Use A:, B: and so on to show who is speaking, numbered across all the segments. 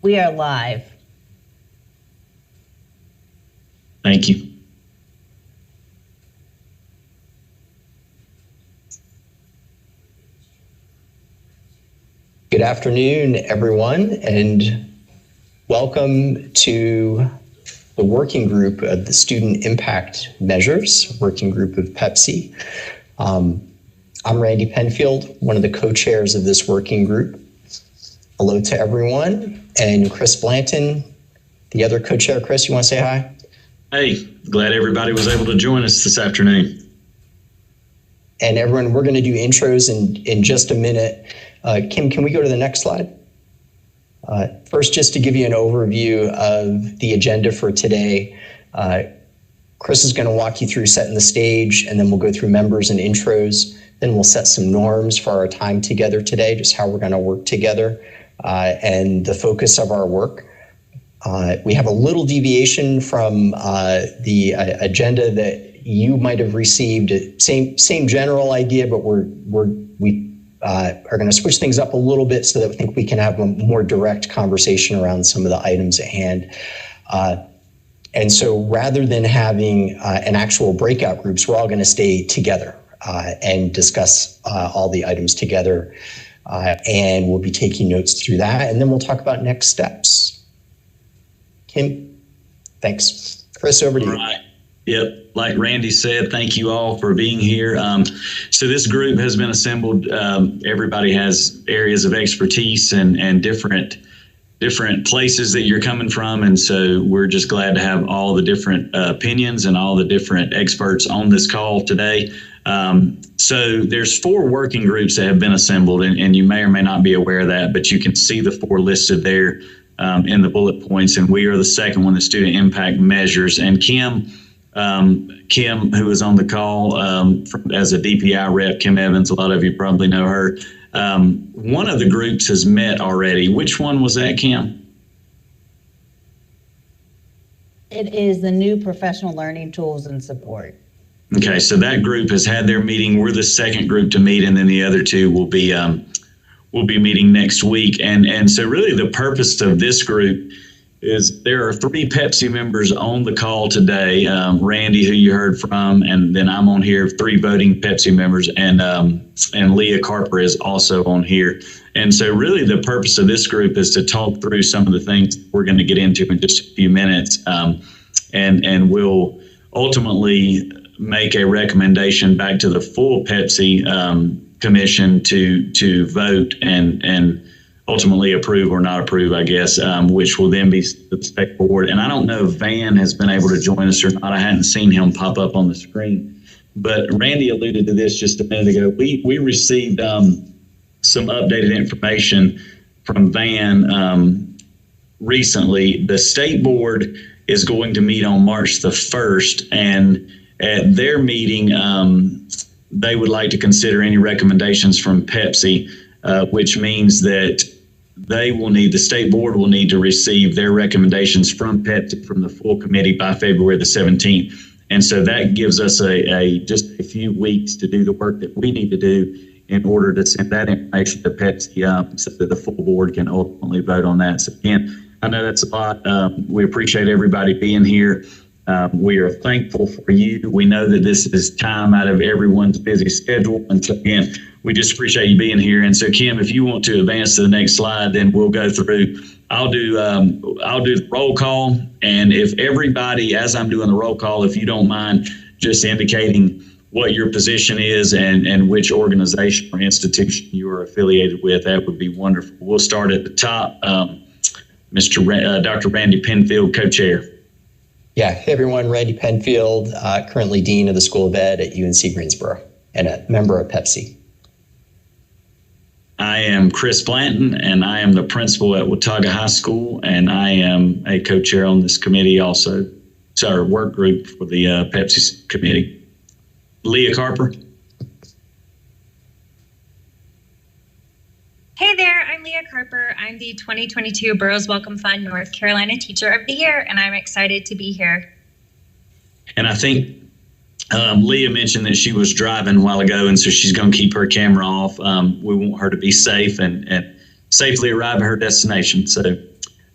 A: We are live.
B: Thank you.
C: Good afternoon, everyone, and welcome to the working group of the Student Impact Measures, working group of PEPSC. I'm Randy Penfield, one of the co-chairs of this working group. Hello to everyone, and Chris Blanton, the other co-chair. Chris, you want to say hi?
B: Hey, glad everybody was able to join us this afternoon.
C: And everyone, we're going to do intros in just a minute. Kim, can we go to the next slide? First, just to give you an overview of the agenda for today, Chris is going to walk you through setting the stage, and then we'll go through members and intros. Then we'll set some norms for our time together today, just how we're going to work together and the focus of our work. We have a little deviation from the agenda that you might have received. Same general idea, but we are going to switch things up a little bit so that I think we can have a more direct conversation around some of the items at hand. And so rather than having an actual breakout groups, we're all going to stay together and discuss all the items together. And we'll be taking notes through that. And then we'll talk about next steps. Kim, thanks. Chris, over to you.
B: All right. Yep. Like Randy said, thank you all for being here. So this group has been assembled. Everybody has areas of expertise and different places that you're coming from. And so we're just glad to have all the different opinions and all the different experts on this call today. So there's 4 working groups that have been assembled, and you may or may not be aware of that, but you can see the 4 listed there in the bullet points. And we are the second one, the Student Impact Measures. And Kim, who is on the call as a DPI rep, Kim Evans, a lot of you probably know her. One of the groups has met already. Which one was that, Kim?
A: It is the new professional learning tools and support.
B: Okay, so that group has had their meeting. We're the second group to meet, and then the other 2 will be meeting next week. And so really the purpose of this group is there are 3 PEPSC members on the call today. Randy, who you heard from, and then I'm on here, 3 voting PEPSC members, and Leah Carper is also on here. And so really the purpose of this group is to talk through some of the things we're going to get into in just a few minutes. And we'll ultimately make a recommendation back to the full PEPSC commission to vote and ultimately approve or not approve, I guess, which will then be the forward. And I don't know if Van has been able to join us or not. I hadn't seen him pop up on the screen. But Randy alluded to this just a minute ago. We received some updated information from Van recently. The state board is going to meet on March the 1st, and at their meeting, they would like to consider any recommendations from PEPSC, which means that the state board will need to receive their recommendations from PEPSC from the full committee by February the 17th. And so that gives us just a few weeks to do the work that we need to do in order to send that information to PEPSC so that the full board can ultimately vote on that. So again, I know that's a lot. We appreciate everybody being here. We are thankful for you. We know that this is time out of everyone's busy schedule. And so again, we just appreciate you being here. And so Kim, if you want to advance to the next slide, then we'll go through. I'll do the roll call. And if everybody, as I'm doing the roll call, if you don't mind just indicating what your position is and which organization or institution you are affiliated with, that would be wonderful. We'll start at the top. Dr. Randy Penfield, co-chair.
C: Yeah, hey everyone, Randy Penfield, currently Dean of the School of Ed at UNC Greensboro and a member of PEPSC.
B: I am Chris Blanton, and I am the principal at Watauga High School, and I am a co-chair on this committee also. It's our work group for the PEPSC committee. Leah Carper.
D: Hey there, I'm Leah Carper. I'm the 2022 Burroughs Welcome Fund North Carolina Teacher of the Year, and I'm excited to be here.
B: And I think Leah mentioned that she was driving a while ago, and so she's going to keep her camera off. We want her to be safe and safely arrive at her destination. So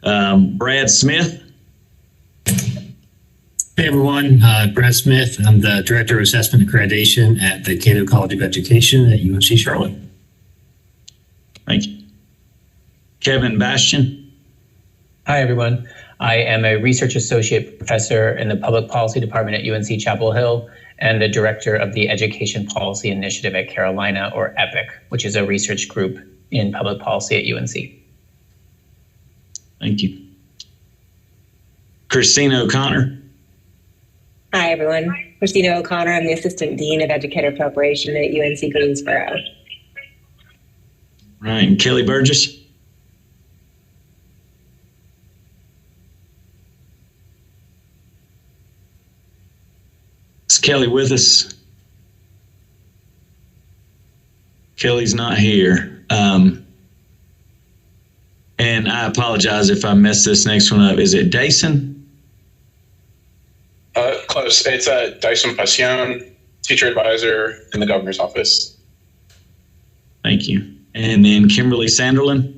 B: Brad Smith.
E: Hey everyone, Brad Smith. I'm the Director of Assessment Accreditation at the Cato College of Education at UNC Charlotte.
B: Thank you. Kevin Bastian.
F: Hi everyone. I am a Research Associate Professor in the Public Policy Department at UNC Chapel Hill and the Director of the Education Policy Initiative at Carolina, or EPIC, which is a research group in public policy at UNC.
B: Thank you. Christina O'Connor.
G: Hi, everyone. Christina O'Connor. I'm the Assistant Dean of Educator Preparation at UNC Greensboro.
B: Right. And Kelly Burgess. Is Kelly with us? Kelly's not here. And I apologize if I messed this next one up. Is it Dason?
H: Close. It's Dyson Passion, teacher advisor in the governor's office.
B: Thank you. And then Kimberly Sanderlin.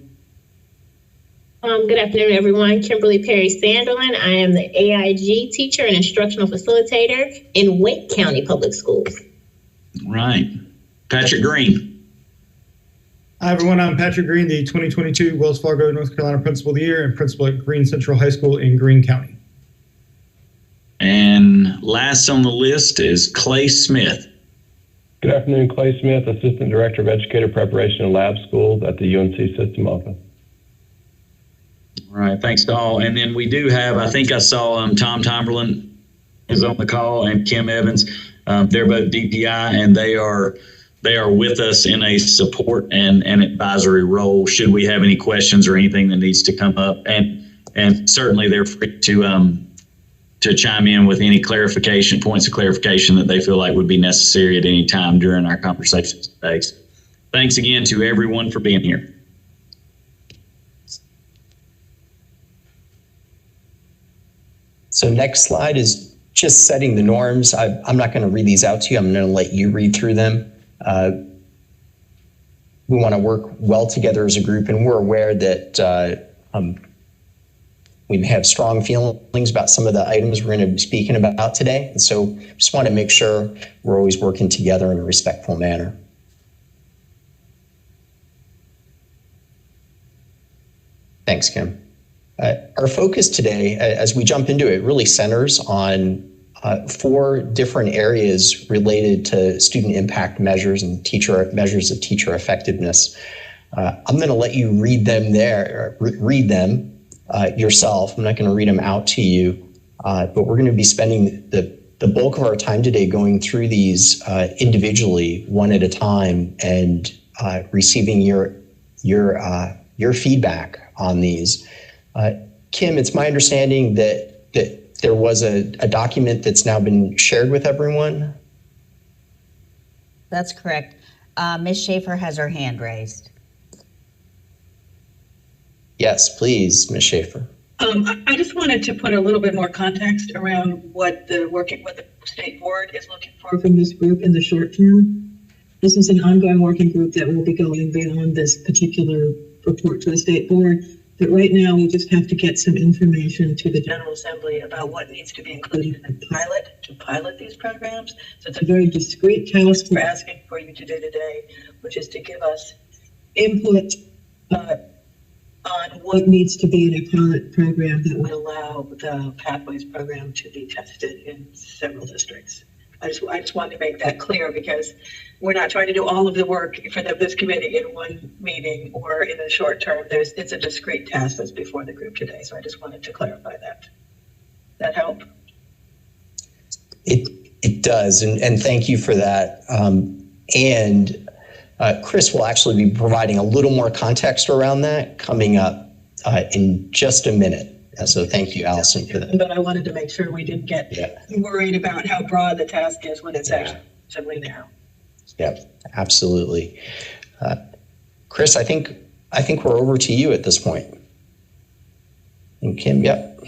I: Good afternoon, everyone. Kimberly Perry Sanderlin. I am the AIG teacher and instructional facilitator in Wake County Public Schools.
B: Right. Patrick Green.
J: Hi, everyone. I'm Patrick Green, the 2022 Wells Fargo North Carolina Principal of the Year and Principal at Greene Central High School in Greene County.
B: And last on the list is Clay Smith.
K: Good afternoon, Clay Smith, Assistant Director of Educator Preparation and Lab Schools at the UNC System Office.
B: All right, thanks to all. And then we do have, I think I saw Tom Tomberlin is on the call and Kim Evans. They're both DPI, and they are with us in a support and advisory role should we have any questions or anything that needs to come up. And certainly they're free to chime in with any points of clarification that they feel like would be necessary at any time during our conversations today. So thanks again to everyone for being here.
C: So next slide is just setting the norms. I'm not going to read these out to you. I'm going to let you read through them. We want to work well together as a group, and we're aware that we may have strong feelings about some of the items we're going to be speaking about today. And so just want to make sure we're always working together in a respectful manner. Thanks, Kim. Our focus today, as we jump into it, really centers on 4 different areas related to student impact measures and measures of teacher effectiveness. I'm going to let you read them yourself. I'm not going to read them out to you, but we're going to be spending the bulk of our time today going through these individually, one at a time, and receiving your feedback on these. Kim, it's my understanding that there was a document that's now been shared with everyone.
A: That's correct. Ms. Schaefer has her hand raised. Yes, please, Ms. Schaefer.
L: I just wanted to put a little bit more context around what the state board is looking for from this group in the short term. This is an ongoing working group that will be going beyond this particular report to the state board. But right now, we just have to get some information to the General Assembly about what needs to be included in the pilot to pilot these programs. So it's a very discrete task we're asking for you to do today, which is to give us input on what needs to be in a pilot program that would allow the Pathways program to be tested in several districts. I just wanted to make that clear because we're not trying to do all of the work for this committee in one meeting or in the short term. It's a discrete task that's before the group today. So I just wanted to clarify that. That help?
C: It does, and thank you for that. Chris will actually be providing a little more context around that coming up in just a minute. So thank you, Allison, for that.
L: But I wanted to make sure we didn't get worried about how broad the task is when it's actually narrow.
C: Yeah, absolutely. Chris, I think we're over to you at this point. And Kim, yep.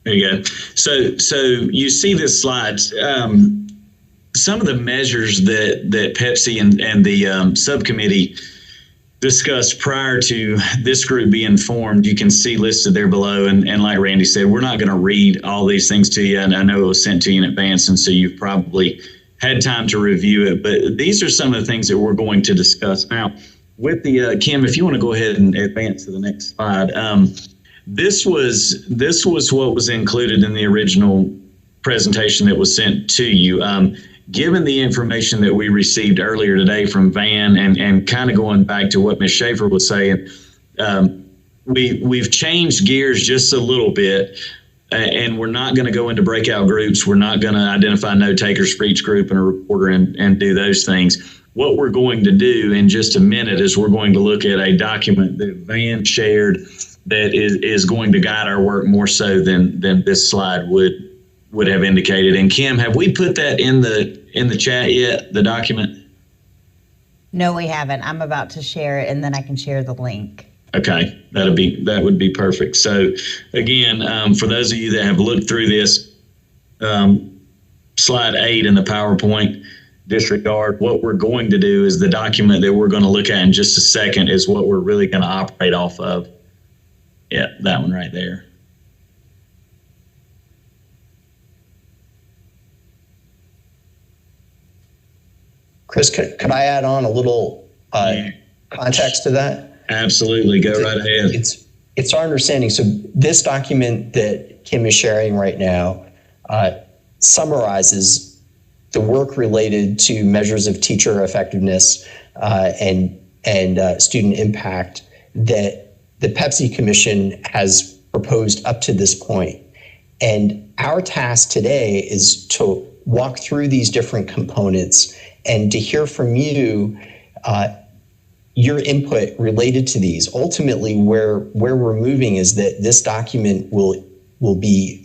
B: There you go. So you see this slide. Some of the measures that PEPSC and the subcommittee discussed prior to this group being formed, you can see listed there below. And like Randy said, we're not going to read all these things to you. And I know it was sent to you in advance, and so you've probably had time to review it. But these are some of the things that we're going to discuss now. With the Kim, if you want to go ahead and advance to the next slide. This was what was included in the original presentation that was sent to you. Given the information that we received earlier today from Van, and kind of going back to what Ms. Schaefer was saying, we've changed gears just a little bit, and we're not going to go into breakout groups. We're not going to identify note takers for each group and a reporter and do those things. What we're going to do in just a minute is we're going to look at a document that Van shared that is going to guide our work more so than this slide would have indicated. And Kim, have we put that in the chat yet, the document?
A: No, we haven't. I'm about to share it, and then I can share the link.
B: Okay, that would be perfect. So again, for those of you that have looked through this, slide 8 in the PowerPoint, disregard. What we're going to do is the document that we're going to look at in just a second is what we're really going to operate off of. Yeah, that one right there.
C: Chris, could I add on a little context to that?
B: Absolutely. Go right ahead.
C: It's our understanding. So this document that Kim is sharing right now summarizes the work related to measures of teacher effectiveness and student impact that the PEPSC Commission has proposed up to this point. And our task today is to walk through these different components and to hear from you your input related to these. Ultimately, where we're moving is that this document will be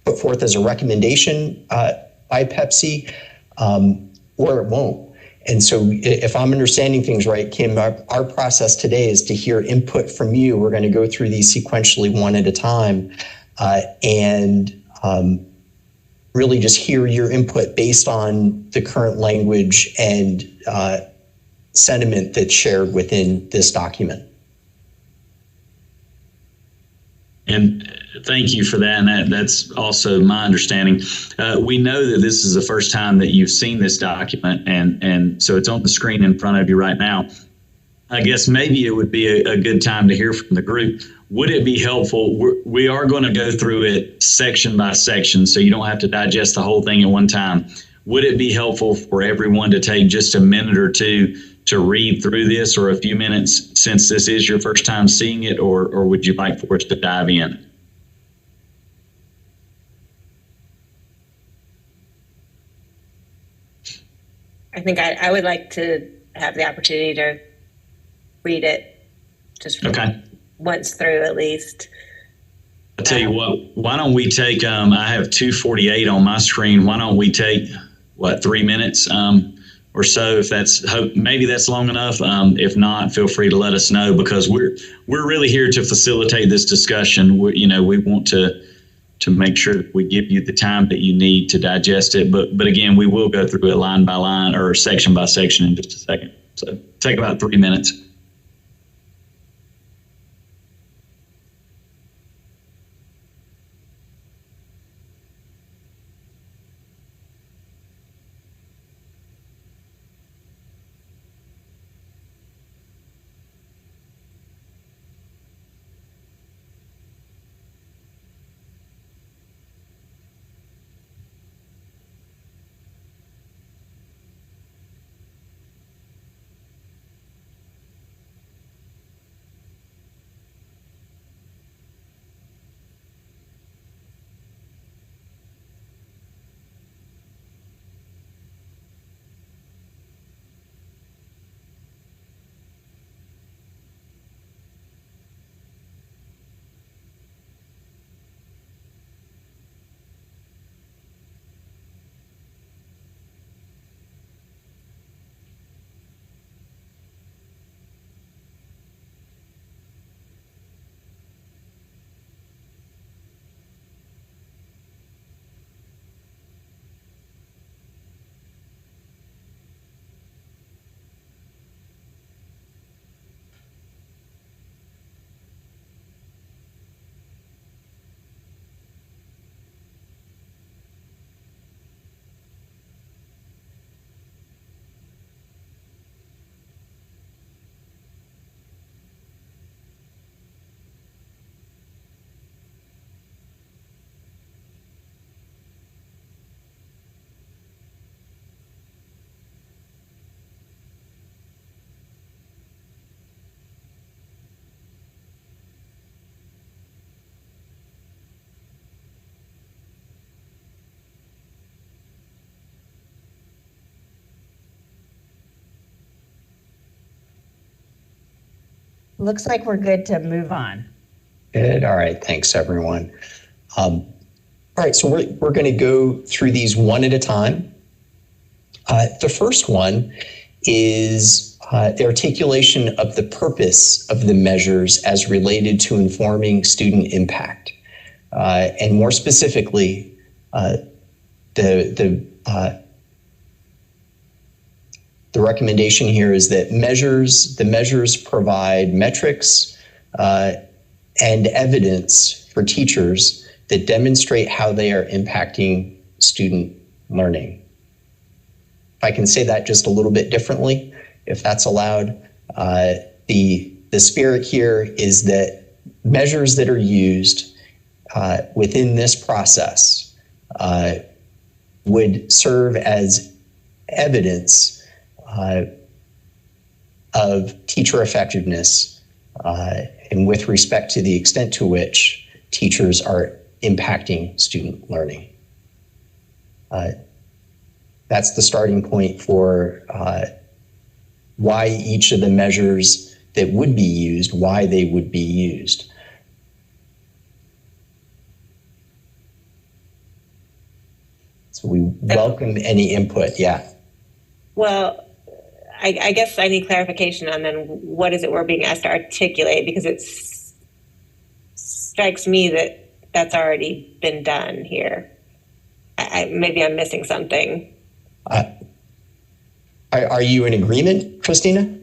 C: put forth as a recommendation by PEPSC, or it won't. And so if I'm understanding things right, Kim, our process today is to hear input from you. We're going to go through these sequentially one at a time and really just hear your input based on the current language and sentiment that's shared within this document.
B: And thank you for that. And that's also my understanding. We know that this is the first time that you've seen this document, and so it's on the screen in front of you right now. I guess maybe it would be a good time to hear from the group. Would it be helpful? We are going to go through it section by section, so you don't have to digest the whole thing at one time. Would it be helpful for everyone to take just a minute or two to read through this, or a few minutes, since this is your first time seeing it, or would you like for us to dive in?
G: I think I would like to have the opportunity to read it just once through at least.
B: I'll tell you what, why don't we take, I have 2:48 on my screen. Why don't we take, 3 minutes or so, if maybe that's long enough. If not, feel free to let us know, because we're really here to facilitate this discussion. We want to make sure that we give you the time that you need to digest it. But again, we will go through it line by line or section by section in just a second. So take about 3 minutes.
A: Looks like we're good to move on.
C: Good. All right. Thanks, everyone. All right. So we're going to go through these one at a time. The first one is the articulation of the purpose of the measures as related to informing student impact. And more specifically, the recommendation here is that the measures provide metrics and evidence for teachers that demonstrate how they are impacting student learning. If I can say that just a little bit differently, if that's allowed, the spirit here is that measures that are used within this process would serve as evidence of teacher effectiveness and with respect to the extent to which teachers are impacting student learning. That's the starting point for why each of the measures that would be used, why they would be used. So we welcome any input. Yeah.
G: Well, I guess I need clarification on then what is it we're being asked to articulate, because it strikes me that that's already been done here. Maybe I'm missing something.
C: Are you in agreement, Christina?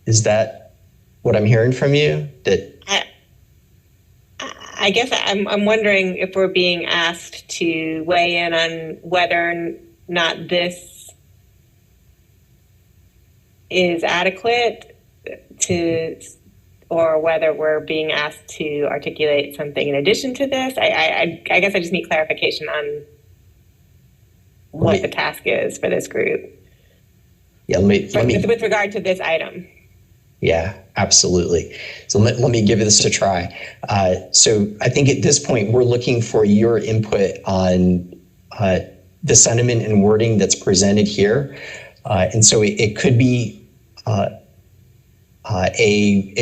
C: Is that what I'm hearing from you? That
G: I guess I'm wondering if we're being asked to weigh in on whether or not this is adequate or whether we're being asked to articulate something in addition to this. I guess I just need clarification on what the task is for this group.
C: Yeah,
G: with regard to this item.
C: Yeah, absolutely. So let me give this a try. So I think at this point, we're looking for your input on the sentiment and wording that's presented here. And so it could be a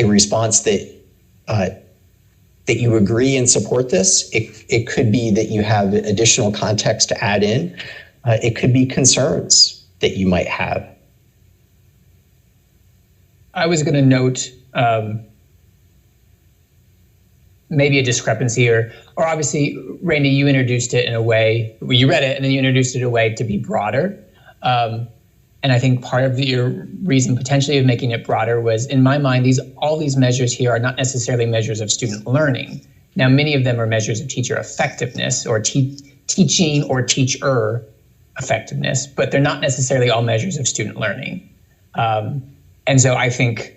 C: response that you agree and support this. It could be that you have additional context to add in. It could be concerns that you might have.
F: I was going to note maybe a discrepancy, or obviously, Randy, you introduced it in a way, you read it and then you introduced it in a way to be broader. And I think part of your reason potentially of making it broader was, in my mind, all these measures here are not necessarily measures of student learning. Now, many of them are measures of teacher effectiveness or teaching or teacher effectiveness, but they're not necessarily all measures of student learning. And so I think,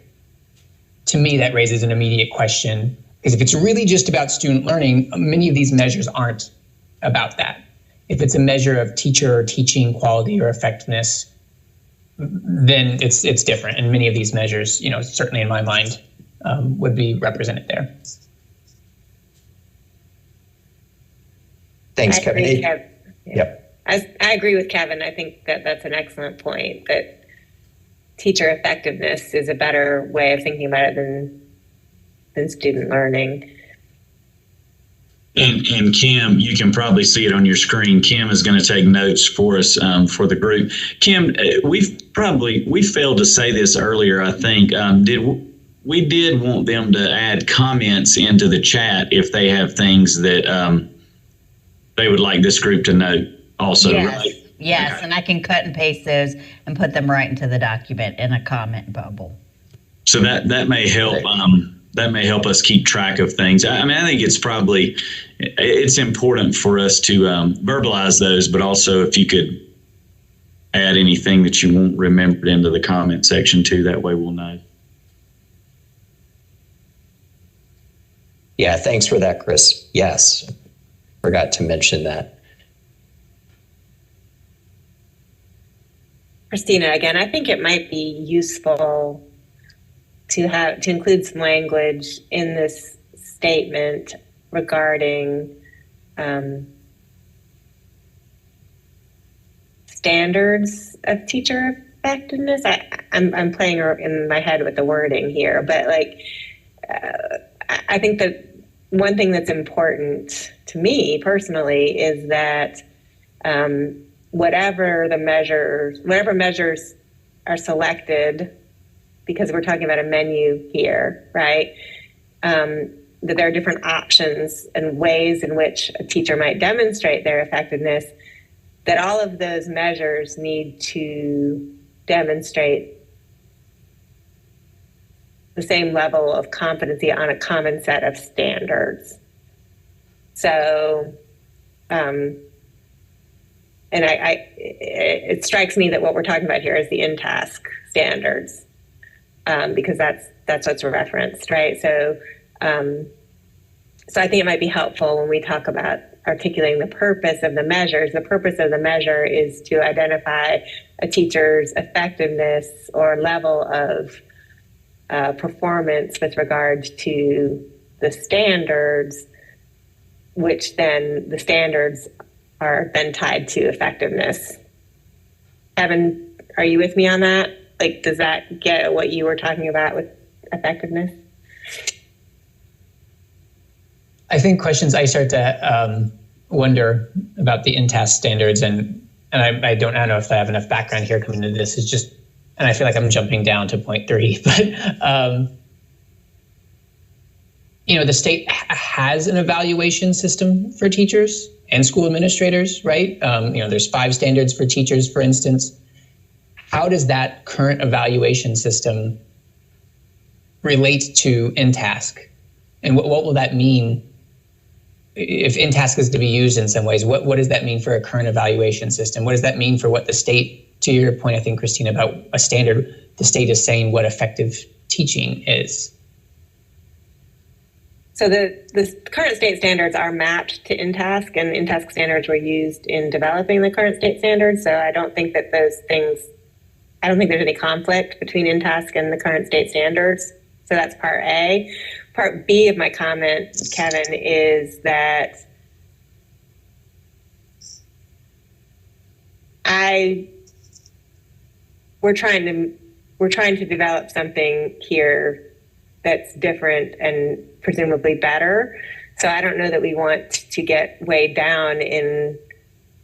F: to me, that raises an immediate question, because if it's really just about student learning, many of these measures aren't about that. If it's a measure of teacher or teaching quality or effectiveness, then it's different. And many of these measures, certainly in my mind, would be represented there.
C: Thanks, Kevin.
G: Yep. I agree with Kevin. I think that's an excellent point, that teacher effectiveness is a better way of thinking about it than student learning.
B: And Kim, you can probably see it on your screen. Kim is going to take notes for us for the group. Kim, we failed to say this earlier, I think. We did want them to add comments into the chat if they have things that they would like this group to note also,
A: yes.
B: right?
A: Yes,
B: okay.
A: And I can cut and paste those and put them right into the document in a comment bubble.
B: So that may help. That may help us keep track of things. I mean, I think it's important for us to verbalize those, but also if you could add anything that you won't remember into the comment section too, that way we'll know.
C: Yeah, thanks for that, Chris. Yes, forgot to mention that.
G: Christina, again, I think it might be useful to include some language in this statement regarding standards of teacher effectiveness. I'm playing in my head with the wording here, but like, I think that one thing that's important to me personally is that whatever measures are selected, because we're talking about a menu here, right? That there are different options and ways in which a teacher might demonstrate their effectiveness, that all of those measures need to demonstrate the same level of competency on a common set of standards. So, and it strikes me that what we're talking about here is the in-task standards, because that's what's referenced, right? So I think it might be helpful when we talk about articulating the purpose of the measures. The purpose of the measure is to identify a teacher's effectiveness or level of performance with regard to the standards, which then the standards are then tied to effectiveness. Kevin, are you with me on that? Like, does that get at what you were talking about with effectiveness?
F: I think questions I start to wonder about the in-task standards, and I don't know if I have enough background here coming into this. It's just, and I feel like I'm jumping down to point 3, but the state has an evaluation system for teachers and school administrators, right? There's 5 standards for teachers, for instance. How does that current evaluation system relate to in-task? And what will that mean if in-task is to be used in some ways? What does that mean for a current evaluation system? What does that mean for what the state, to your point, I think, Christine, about a standard, the state is saying what effective teaching is?
G: So the current state standards are mapped to in-task, and in-task standards were used in developing the current state standards. So I don't think that there's any conflict between in-task and the current state standards. So that's part A. Part B of my comment, Kevin, is that we're trying to develop something here that's different and presumably better. So I don't know that we want to get weighed down in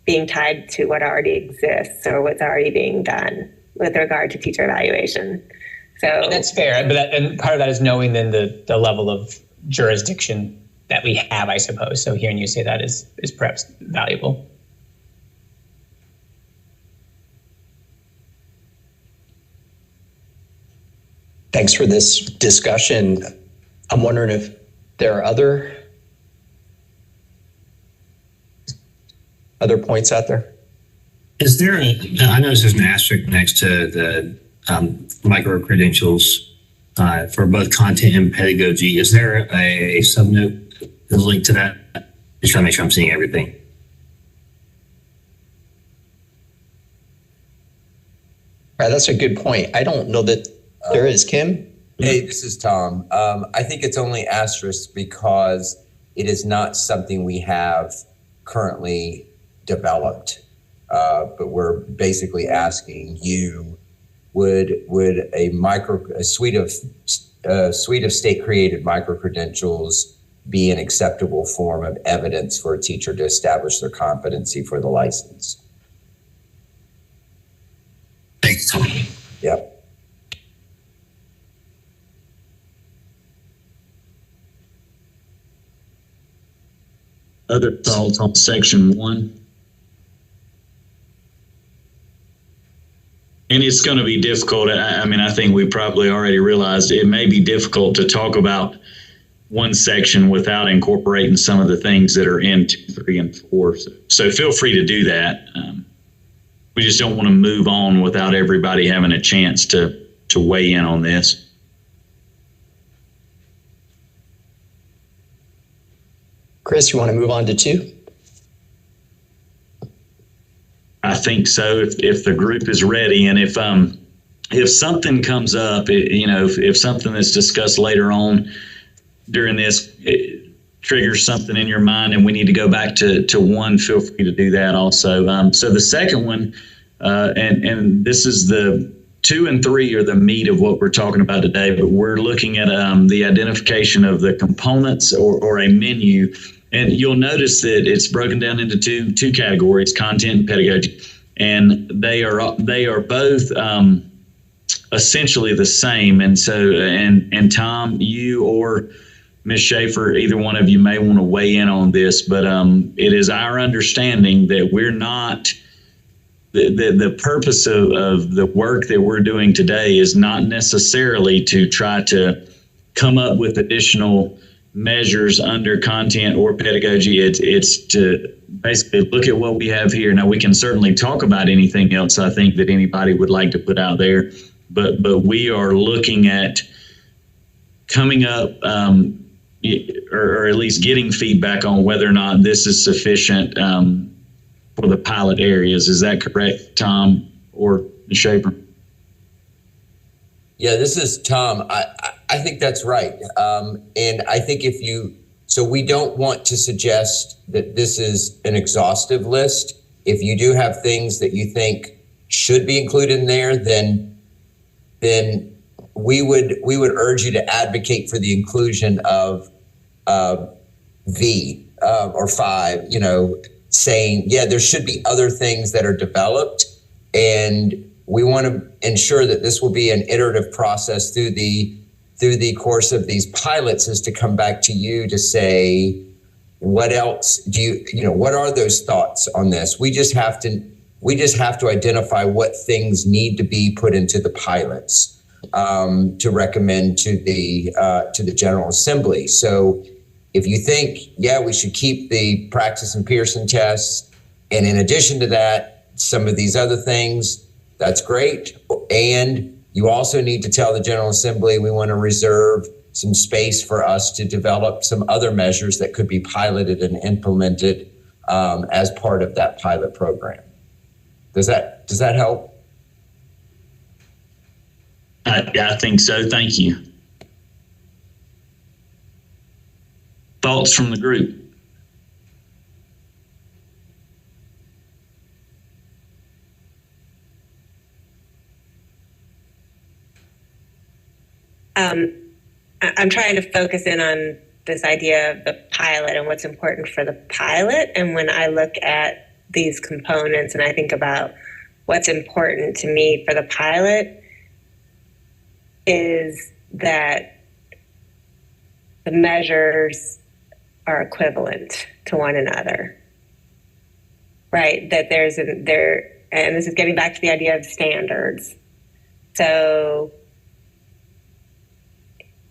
G: being tied to what already exists or what's already being done with regard to teacher evaluation. So
F: that's fair, and part of that is knowing then the level of jurisdiction that we have, I suppose. So hearing you say that is perhaps valuable.
C: Thanks for this discussion. I'm wondering if there are other points out there.
E: Is there I noticed there's an asterisk next to the micro credentials for both content and pedagogy. Is there a subnote that's linked to that? Just trying to make sure I'm seeing everything.
C: Right, that's a good point. I don't know that there is. Kim?
M: Hey, this is Tom. I think it's only asterisk because it is not something we have currently developed. But we're basically asking you, would a suite of state created micro credentials be an acceptable form of evidence for a teacher to establish their competency for the license?
E: Thanks, Tom.
M: Yep.
B: Other thoughts on section 1? And it's going to be difficult. I mean, I think we probably already realized it may be difficult to talk about one section without incorporating some of the things that are in 2, 3, and 4. So feel free to do that. We just don't want to move on without everybody having a chance to weigh in on this.
C: Chris, you want to move on to 2?
B: I think so. If the group is ready, and if something comes up, if something that's discussed later on during this triggers something in your mind, and we need to go back to 1, feel free to do that also. So the second one, and this is the 2 and 3 are the meat of what we're talking about today, but we're looking at the identification of the components or a menu. And you'll notice that it's broken down into two categories, content and pedagogy. And they are both essentially the same. And so, and Tom, you or Ms. Schaefer, either one of you may want to weigh in on this, but it is our understanding that we're not, the purpose of the work that we're doing today is not necessarily to try to come up with additional measures under content or pedagogy. It's to basically look at what we have here. Now, we can certainly talk about anything else I think that anybody would like to put out there, but we are looking at coming up or at least getting feedback on whether or not this is sufficient for the pilot areas. Is that correct, Tom or Ms. Schaefer?
M: Yeah, this is Tom. I think that's right. And I think so we don't want to suggest that this is an exhaustive list. If you do have things that you think should be included in there, then we would urge you to advocate for the inclusion of V or 5, saying, yeah, there should be other things that are developed. And we want to ensure that this will be an iterative process through the course of these pilots, is to come back to you to say, what else do what are those thoughts on this? We just have to identify what things need to be put into the pilots to recommend to the General Assembly. So if you think, yeah, we should keep the practice and Pearson tests, and in addition to that, some of these other things, that's great. And you also need to tell the General Assembly we want to reserve some space for us to develop some other measures that could be piloted and implemented as part of that pilot program. Does that help?
B: I think so. Thank you. Thoughts from the group?
G: I'm trying to focus in on this idea of the pilot and what's important for the pilot. And when I look at these components and I think about what's important to me for the pilot, is that the measures are equivalent to one another, right? That and this is getting back to the idea of standards. So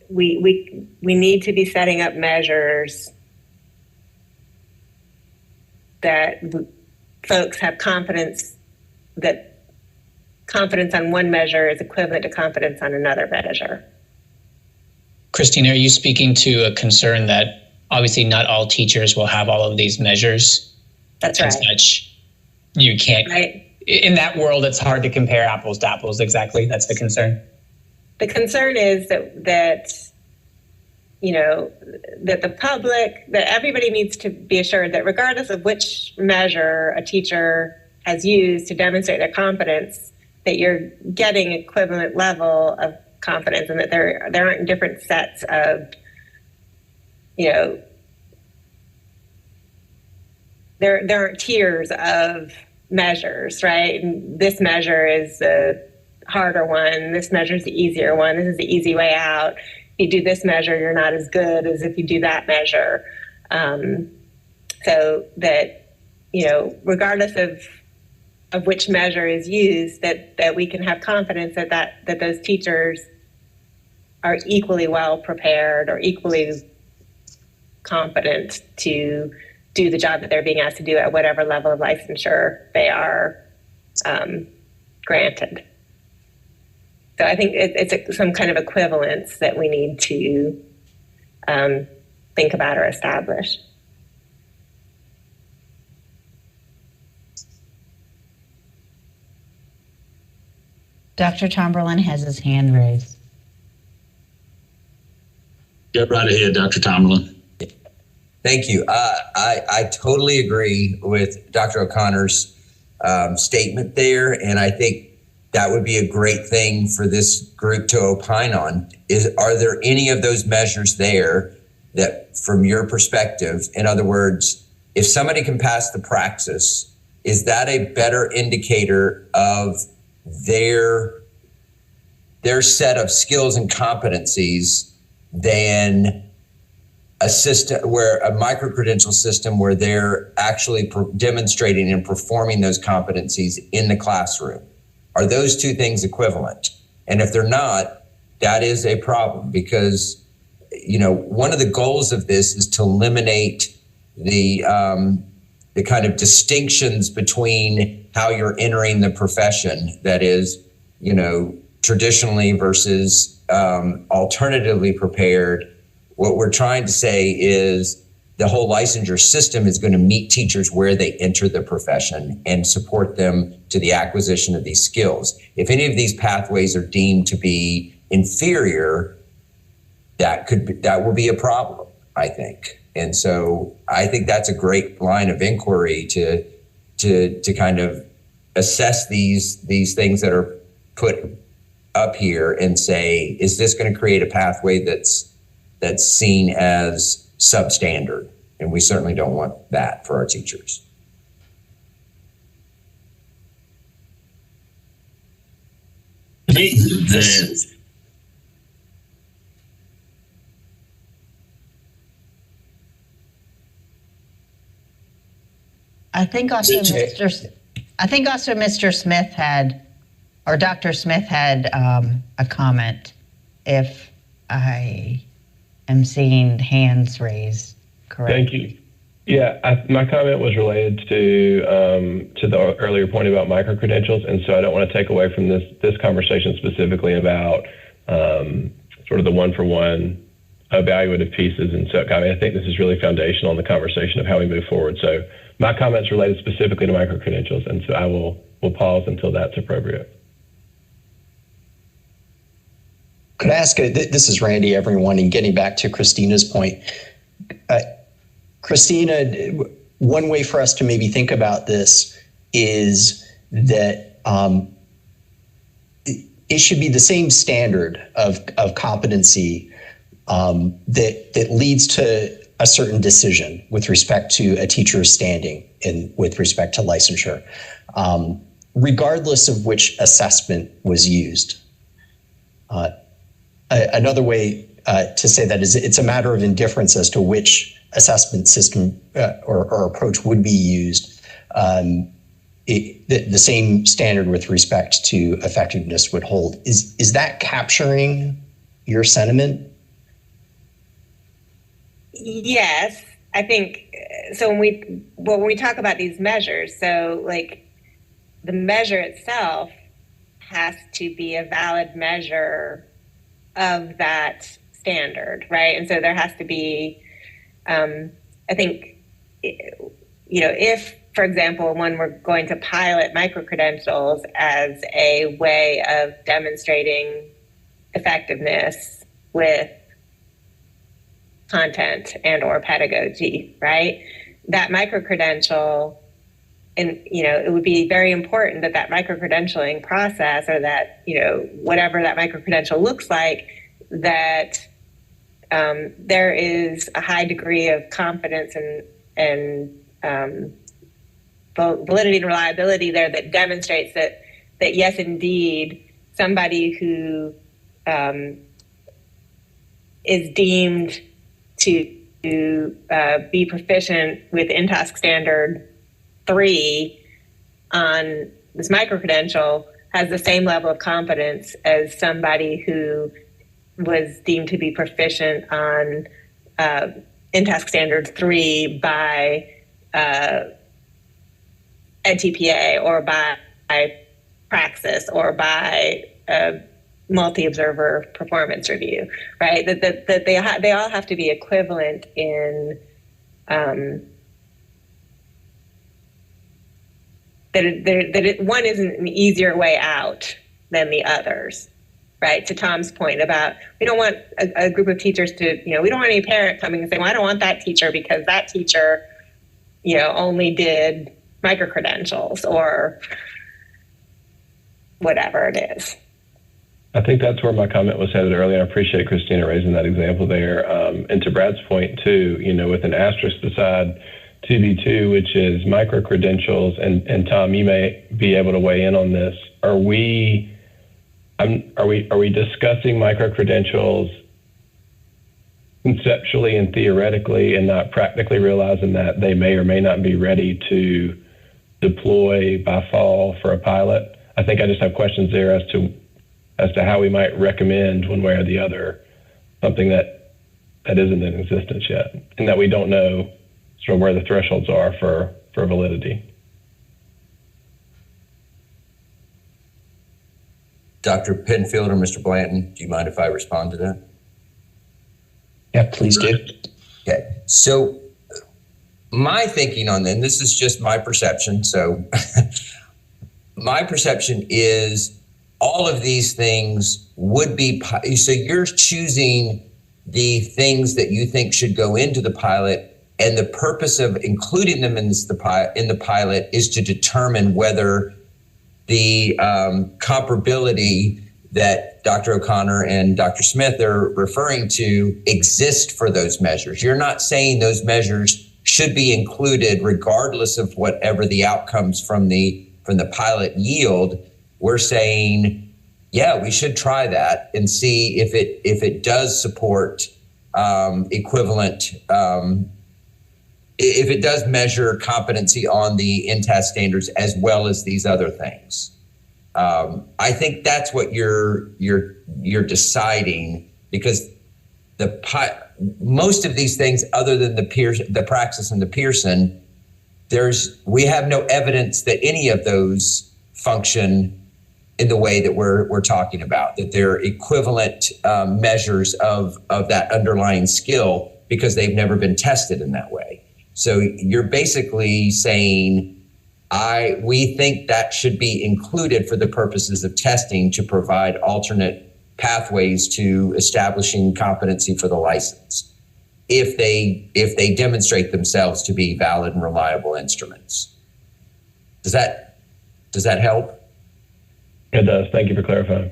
G: we need to be setting up measures that folks have confidence on one measure is equivalent to confidence on another measure.
F: Christine, are you speaking to a concern that obviously not all teachers will have all of these measures?
G: That's right.
F: Such, you can't, right. In that world, it's hard to compare apples to apples. Exactly. That's the concern.
G: The concern is that the public, that everybody needs to be assured that regardless of which measure a teacher has used to demonstrate their competence, that you're getting equivalent level of confidence, and that there aren't different sets of, there aren't tiers of measures, right? And this measure is the harder one. This measure is the easier one. This is the easy way out. If you do this measure, you're not as good as if you do that measure. So that, regardless of which measure is used, that we can have confidence that those teachers are equally well prepared or equally competent to do the job that they're being asked to do at whatever level of licensure they are granted. So I think it's some kind of equivalence that we need to think about or establish.
A: Dr. Tomberlin has his hand raised.
B: Go right ahead, Dr. Tomberlin.
M: Thank you. I totally agree with Dr. O'Connor's statement there, and I think that would be a great thing for this group to opine on. Are there any of those measures there that, from your perspective, in other words, if somebody can pass the praxis, is that a better indicator of their set of skills and competencies than a system where a micro-credential system where they're actually demonstrating and performing those competencies in the classroom? Are those two things equivalent? And if they're not, that is a problem, because, you know, one of the goals of this is to eliminate the kind of distinctions between how you're entering the profession, that is, you know, traditionally versus alternatively prepared. What we're trying to say is the whole licensure system is going to meet teachers where they enter the profession and support them to the acquisition of these skills. If any of these pathways are deemed to be inferior, that will be a problem, I think. And so I think that's a great line of inquiry to kind of assess these things that are put up here and say, is this going to create a pathway that's seen as substandard? And we certainly don't want that for our teachers.
A: I think also Mr. Smith had, or Dr. Smith had a comment, if I am seeing hands raised correctly.
K: Thank you. Yeah, my comment was related to the earlier point about micro-credentials, and so I don't want to take away from this conversation specifically about sort of the one-for-one evaluative pieces. And so I think this is really foundational in the conversation of how we move forward. So my comments related specifically to micro-credentials, and so I will pause until that's appropriate.
C: Could I ask, this is Randy, everyone, and getting back to Christina's point. Christina, one way for us to maybe think about this is that it should be the same standard of competency that leads to a certain decision with respect to a teacher's standing and with respect to licensure, regardless of which assessment was used. Another way to say that is it's a matter of indifference as to which assessment system or approach would be used. The same standard with respect to effectiveness would hold. Is that capturing your sentiment?
G: Yes, I think so. When we talk about these measures, so like the measure itself has to be a valid measure of that standard, right? And so there has to be, I think, you know, if, for example, when we're going to pilot micro-credentials as a way of demonstrating effectiveness with content and or pedagogy, right? That micro-credential, and, you know, it would be very important that that micro-credentialing process, or that, you know, whatever that micro-credential looks like, that there is a high degree of confidence and validity and reliability there that demonstrates that yes, indeed, somebody who is deemed to be proficient with InTask Standard 3 on this micro-credential has the same level of competence as somebody who was deemed to be proficient on InTask Standard 3 by EdTPA or by Praxis or by multi-observer performance review, right? That they all have to be equivalent in one isn't an easier way out than the others, right? To Tom's point about, we don't want a group of teachers to, you know, we don't want any parent coming and saying, well, I don't want that teacher because that teacher, you know, only did micro-credentials, or whatever it is.
K: I think that's where my comment was headed earlier. I appreciate Christina raising that example there. And to Brad's point too, with an asterisk beside 2B2, which is micro-credentials, and Tom, you may be able to weigh in on this. Are we discussing micro-credentials conceptually and theoretically and not practically realizing that they may or may not be ready to deploy by fall for a pilot? I think I just have questions there as to how we might recommend one way or the other something that isn't in existence yet, and that we don't know sort of where the thresholds are for validity.
M: Dr. Penfield or Mr. Blanton, do you mind if I respond to that?
C: Yeah, please do.
M: Okay, so my thinking on then, this is just my perception. So my perception is all of these things would be, so you're choosing the things that you think should go into the pilot, and the purpose of including them in the pilot is to determine whether the comparability that Dr. O'Connor and Dr. Smith are referring to exist for those measures. You're not saying those measures should be included regardless of whatever the outcomes from the pilot yield. We're saying, yeah, we should try that and see if it does support equivalent, if it does measure competency on the in-test standards as well as these other things. I think that's what you're deciding, because most of these things, other than the Praxis and the Pearson, we have no evidence that any of those function in the way that we're talking about, that they're equivalent measures of that underlying skill, because they've never been tested in that way. So you're basically saying, we think that should be included for the purposes of testing to provide alternate pathways to establishing competency for the license, if they demonstrate themselves to be valid and reliable instruments. Does that help?
K: It does. Thank you for clarifying.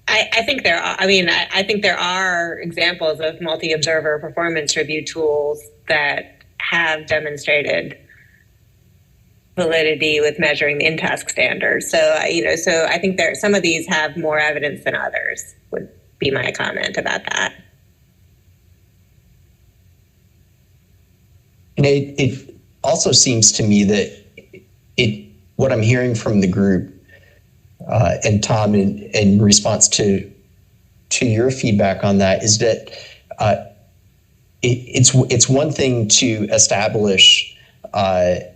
G: I think there are. I think there are examples of multi-observer performance review tools that have demonstrated validity with measuring the in-task standards. So I think some of these have more evidence than others. Would be my comment about that.
C: And it also seems to me that what I'm hearing from the group, and Tom, in response to your feedback on that, is that it's one thing to establish that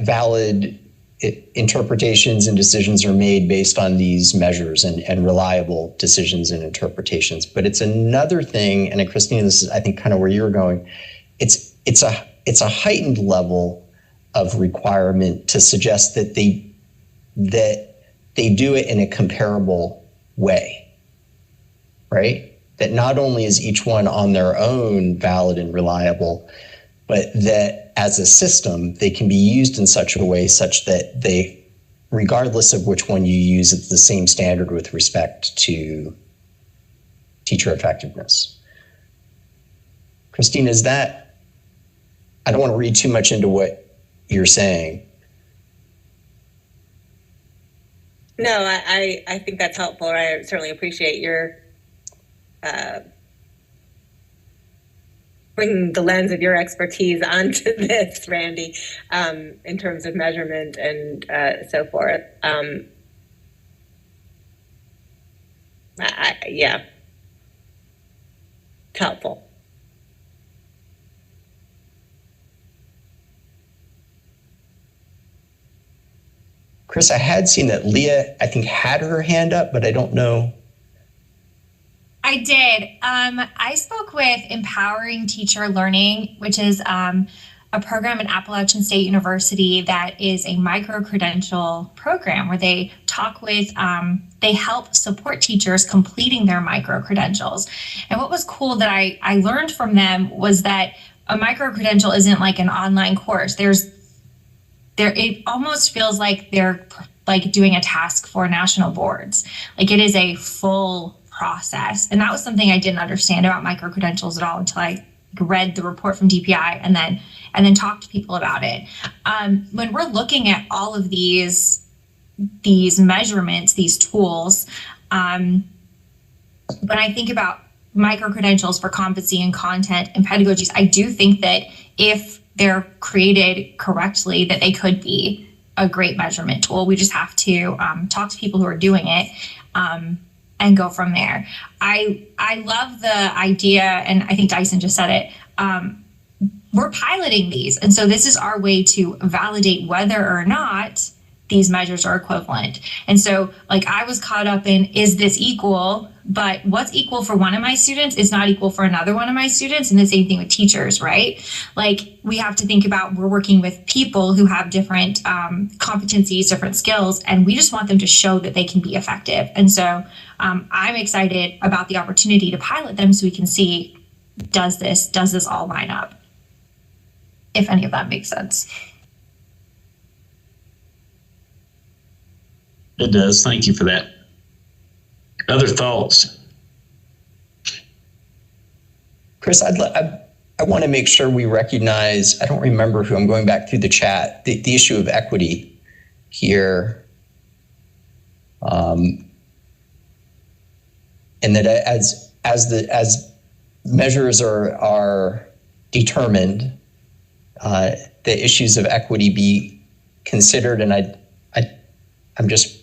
C: valid interpretations and decisions are made based on these measures and reliable decisions and interpretations. But it's another thing, and Christina, this is I think kind of where you're going. It's a heightened level of requirement to suggest that they do it in a comparable way, right? That not only is each one on their own valid and reliable, but that as a system, they can be used in such a way such that they, regardless of which one you use, it's the same standard with respect to teacher effectiveness. Christina, is that, I don't want to read too much into what you're saying.
G: No, I think that's helpful. I certainly appreciate your bringing the lens of your expertise onto this, Randy, in terms of measurement and so forth. Yeah, it's helpful.
C: Chris, I had seen that Leah, I think, had her hand up, but I don't know.
N: I did. I spoke with Empowering Teacher Learning, which is a program at Appalachian State University that is a micro-credential program where they talk with, they help support teachers completing their micro-credentials. And what was cool that I learned from them was that a micro-credential isn't like an online course. There's it almost feels like they're like doing a task for national boards. Like it is a full process. And that was something I didn't understand about micro-credentials at all until I read the report from DPI and then talked to people about it. When we're looking at all of these measurements, these tools, when I think about micro-credentials for competency and content and pedagogies, I do think that if they're created correctly, that they could be a great measurement tool. We just have to talk to people who are doing it and go from there. I love the idea, and I think Dyson just said it, we're piloting these. And so this is our way to validate whether or not these measures are equivalent. And so like I was caught up in, is this equal? But what's equal for one of my students is not equal for another one of my students. And the same thing with teachers, right? Like we have to think about, we're working with people who have different competencies, different skills, and we just want them to show that they can be effective. And so I'm excited about the opportunity to pilot them so we can see, does this all line up? If any of that makes sense.
B: It does. Thank you for that. Other thoughts?
C: Chris, I want to make sure we recognize, I don't remember who, I'm going back through the chat, the issue of equity here. And that as measures are determined, the issues of equity be considered. And I'm just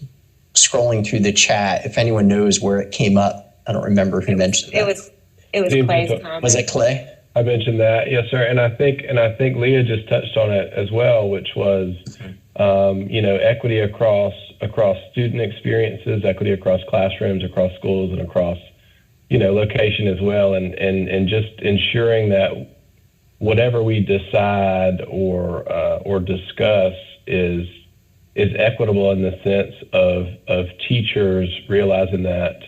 C: scrolling through the chat. If anyone knows where it came up, I don't remember who mentioned that.
G: It was Clay's comment.
C: Was it Clay?
K: I mentioned that, yes, sir. And I think Leah just touched on it as well, which was, equity across student experiences, equity across classrooms, across schools, and across, location as well, and just ensuring that whatever we decide or discuss is equitable in the sense of teachers realizing that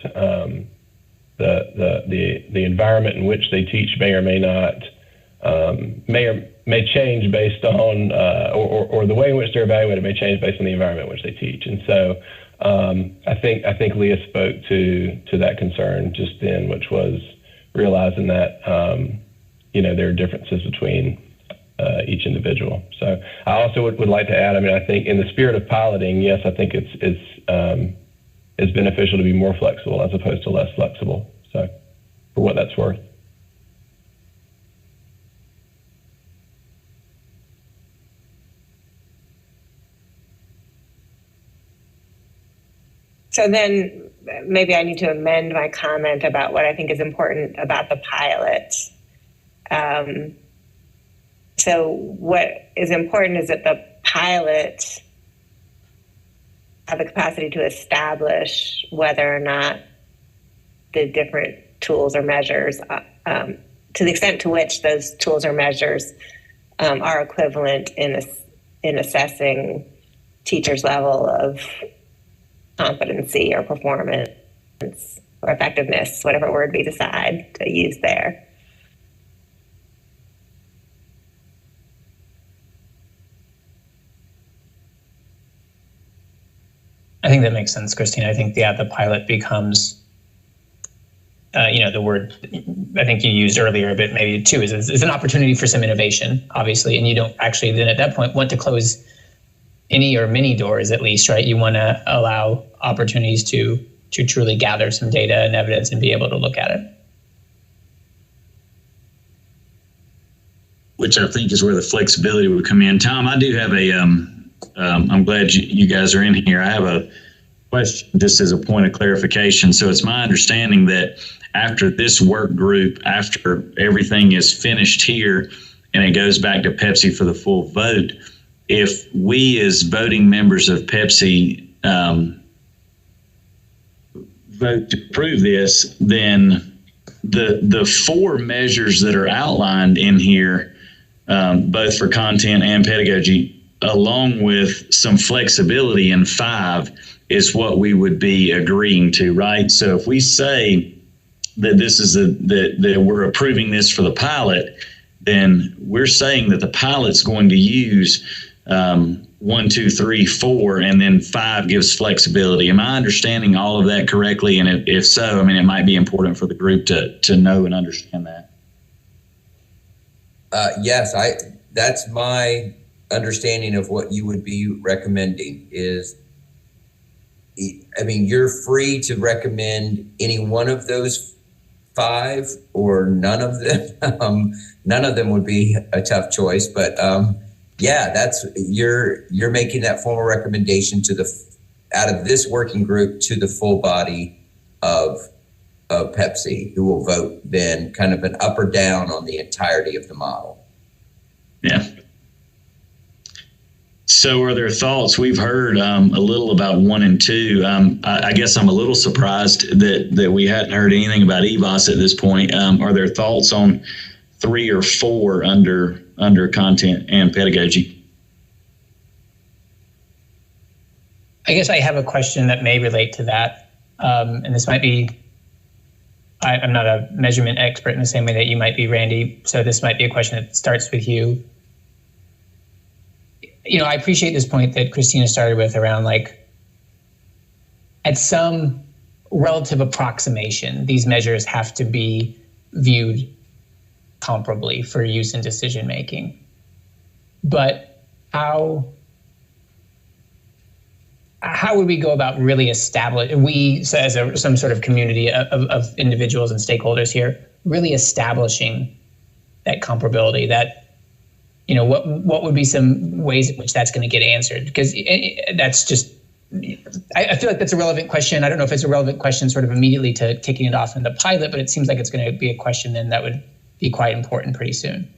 K: the environment in which they teach may or may not may change based on or the way in which they're evaluated may change based on the environment in which they teach. And so I think Leah spoke to that concern just then, which was realizing that there are differences between each individual. So I also would like to add, I think in the spirit of piloting, yes, I think it's beneficial to be more flexible as opposed to less flexible. So for what that's worth.
G: So then maybe I need to amend my comment about what I think is important about the pilot. So what is important is that the pilot have the capacity to establish whether or not the different tools or measures, to the extent to which those tools or measures are equivalent in assessing teachers' level of competency or performance or effectiveness, whatever word we decide to use there.
F: I think that makes sense, Christine. I think, the pilot becomes, the word I think you used earlier, but maybe too, is an opportunity for some innovation, obviously. And you don't actually then at that point want to close any or many doors, at least, right? You want to allow opportunities to truly gather some data and evidence and be able to look at it.
B: Which I think is where the flexibility would come in. Tom, I do have I'm glad you guys are in here. I have a question just as a point of clarification. So it's my understanding that after this work group, after everything is finished here and it goes back to PEPSC for the full vote, if we as voting members of PEPSC vote to approve this, then the four measures that are outlined in here, both for content and pedagogy, along with some flexibility in 5, is what we would be agreeing to, right? So if we say that this is that we're approving this for the pilot, then we're saying that the pilot's going to use 1, 2, 3, 4, and then 5 gives flexibility. Am I understanding all of that correctly? And if so, I mean, it might be important for the group to know and understand that.
M: Yes, that's my understanding of what you would be recommending is, I mean, you're free to recommend any one of those 5 or none of them. None of them would be a tough choice, but yeah, that's you're making that formal recommendation out of this working group to the full body of PEPSC, who will vote then kind of an up or down on the entirety of the model.
B: Yeah. So are there thoughts? We've heard a little about 1 and 2. I guess I'm a little surprised that we hadn't heard anything about EVOS at this point. Are there thoughts on 3 or 4 under content and pedagogy?
F: I guess I have a question that may relate to that. And this might be, I'm not a measurement expert in the same way that you might be, Randy. So this might be a question that starts with you. You know, I appreciate this point that Christina started with around, like, at some relative approximation, these measures have to be viewed comparably for use in decision making. But how would we go about really establishing, some sort of community of individuals and stakeholders here, really establishing that comparability, that, you know, what would be some ways in which that's going to get answered? Because that's just, I feel like that's a relevant question. I don't know if it's a relevant question sort of immediately to kicking it off in the pilot, but it seems like it's going to be a question then that would be quite important pretty soon.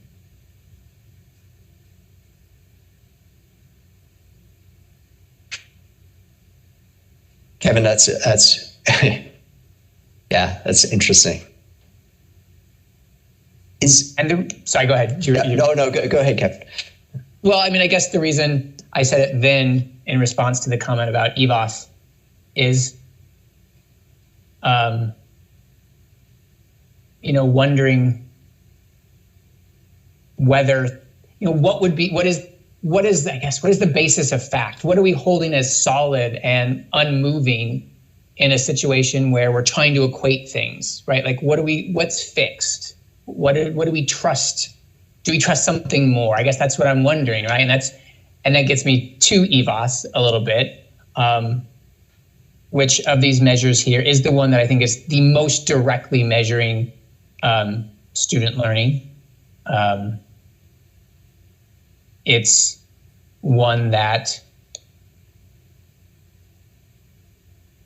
C: Kevin, that's yeah, that's interesting.
F: Sorry, go ahead.
C: No, go ahead, Kevin.
F: Well, I mean, I guess the reason I said it then in response to the comment about EVOS is, you know, wondering whether, you know, what is the basis of fact? What are we holding as solid and unmoving in a situation where we're trying to equate things, right? Like, what's fixed? What do we trust? Do we trust something more? I guess that's what I'm wondering, right? And that gets me to EVOS a little bit. Which of these measures here is the one that I think is the most directly measuring student learning? It's one that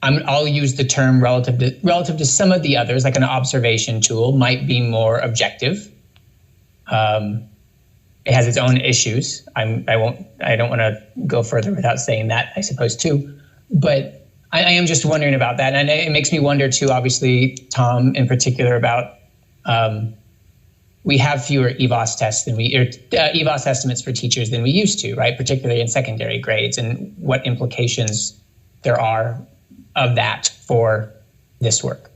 F: I'll use the term relative to some of the others, like an observation tool, might be more objective. It has its own issues. I don't want to go further without saying that, I suppose, too. But I am just wondering about that. And it makes me wonder, too, obviously, Tom, in particular, about we have fewer EVOS tests EVOS estimates for teachers than we used to, right? Particularly in secondary grades, and what implications there are of that for this work.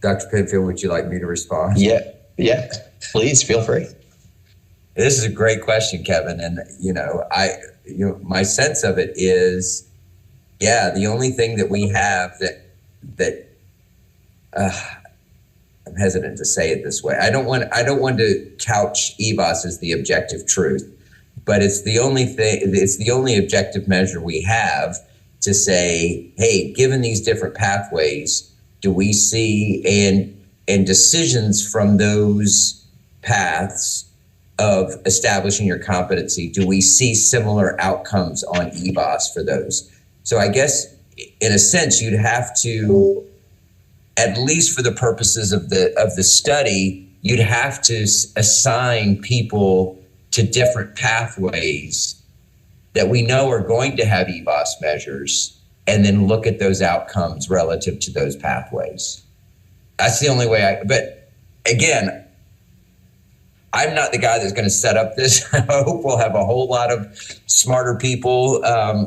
M: Dr. Penfield, would you like me to respond?
C: Yeah, please feel free.
M: This is a great question, Kevin. And, my sense of it is, the only thing that we have that I'm hesitant to say it this way. I don't want to couch EVOS as the objective truth, but it's the only objective measure we have to say, hey, given these different pathways, do we see and decisions from those paths of establishing your competency, do we see similar outcomes on EVOS for those? So I guess in a sense, you'd have to, at least for the purposes of the study, you'd have to assign people to different pathways that we know are going to have EVOS measures, and then look at those outcomes relative to those pathways. That's the only way but again, I'm not the guy that's going to set up this. I hope we'll have a whole lot of smarter people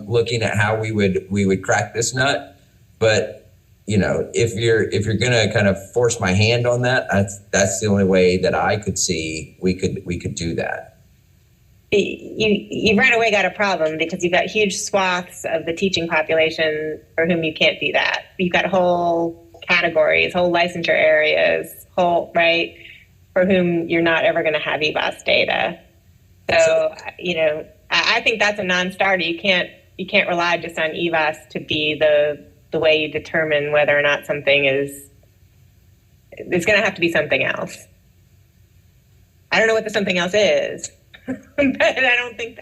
M: looking at how we would crack this nut. But if you're going to kind of force my hand on that, that's the only way that I could see we could do that.
G: You right away got a problem because you've got huge swaths of the teaching population for whom you can't do that. You've got whole categories, whole licensure areas, right, for whom you're not ever going to have EVAS data. So, I think that's a non-starter. You can't rely just on EVAS to be the way you determine whether or not something is. There's going to have to be something else. I don't know what the something else is. But I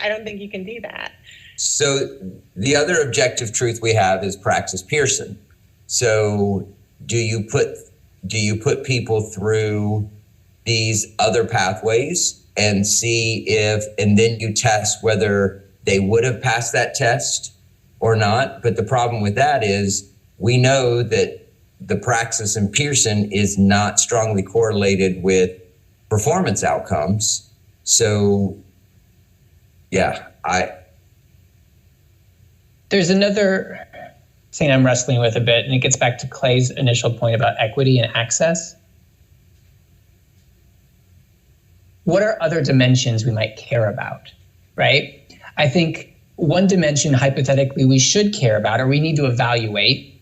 G: don't think you can do that.
M: So the other objective truth we have is Praxis Pearson. So do you put people through these other pathways and see and then you test whether they would have passed that test or not? But the problem with that is we know that the Praxis and Pearson is not strongly correlated with performance outcomes. So, yeah,
F: There's another thing I'm wrestling with a bit, and it gets back to Clay's initial point about equity and access. What are other dimensions we might care about, right? I think one dimension, hypothetically, we should care about or we need to evaluate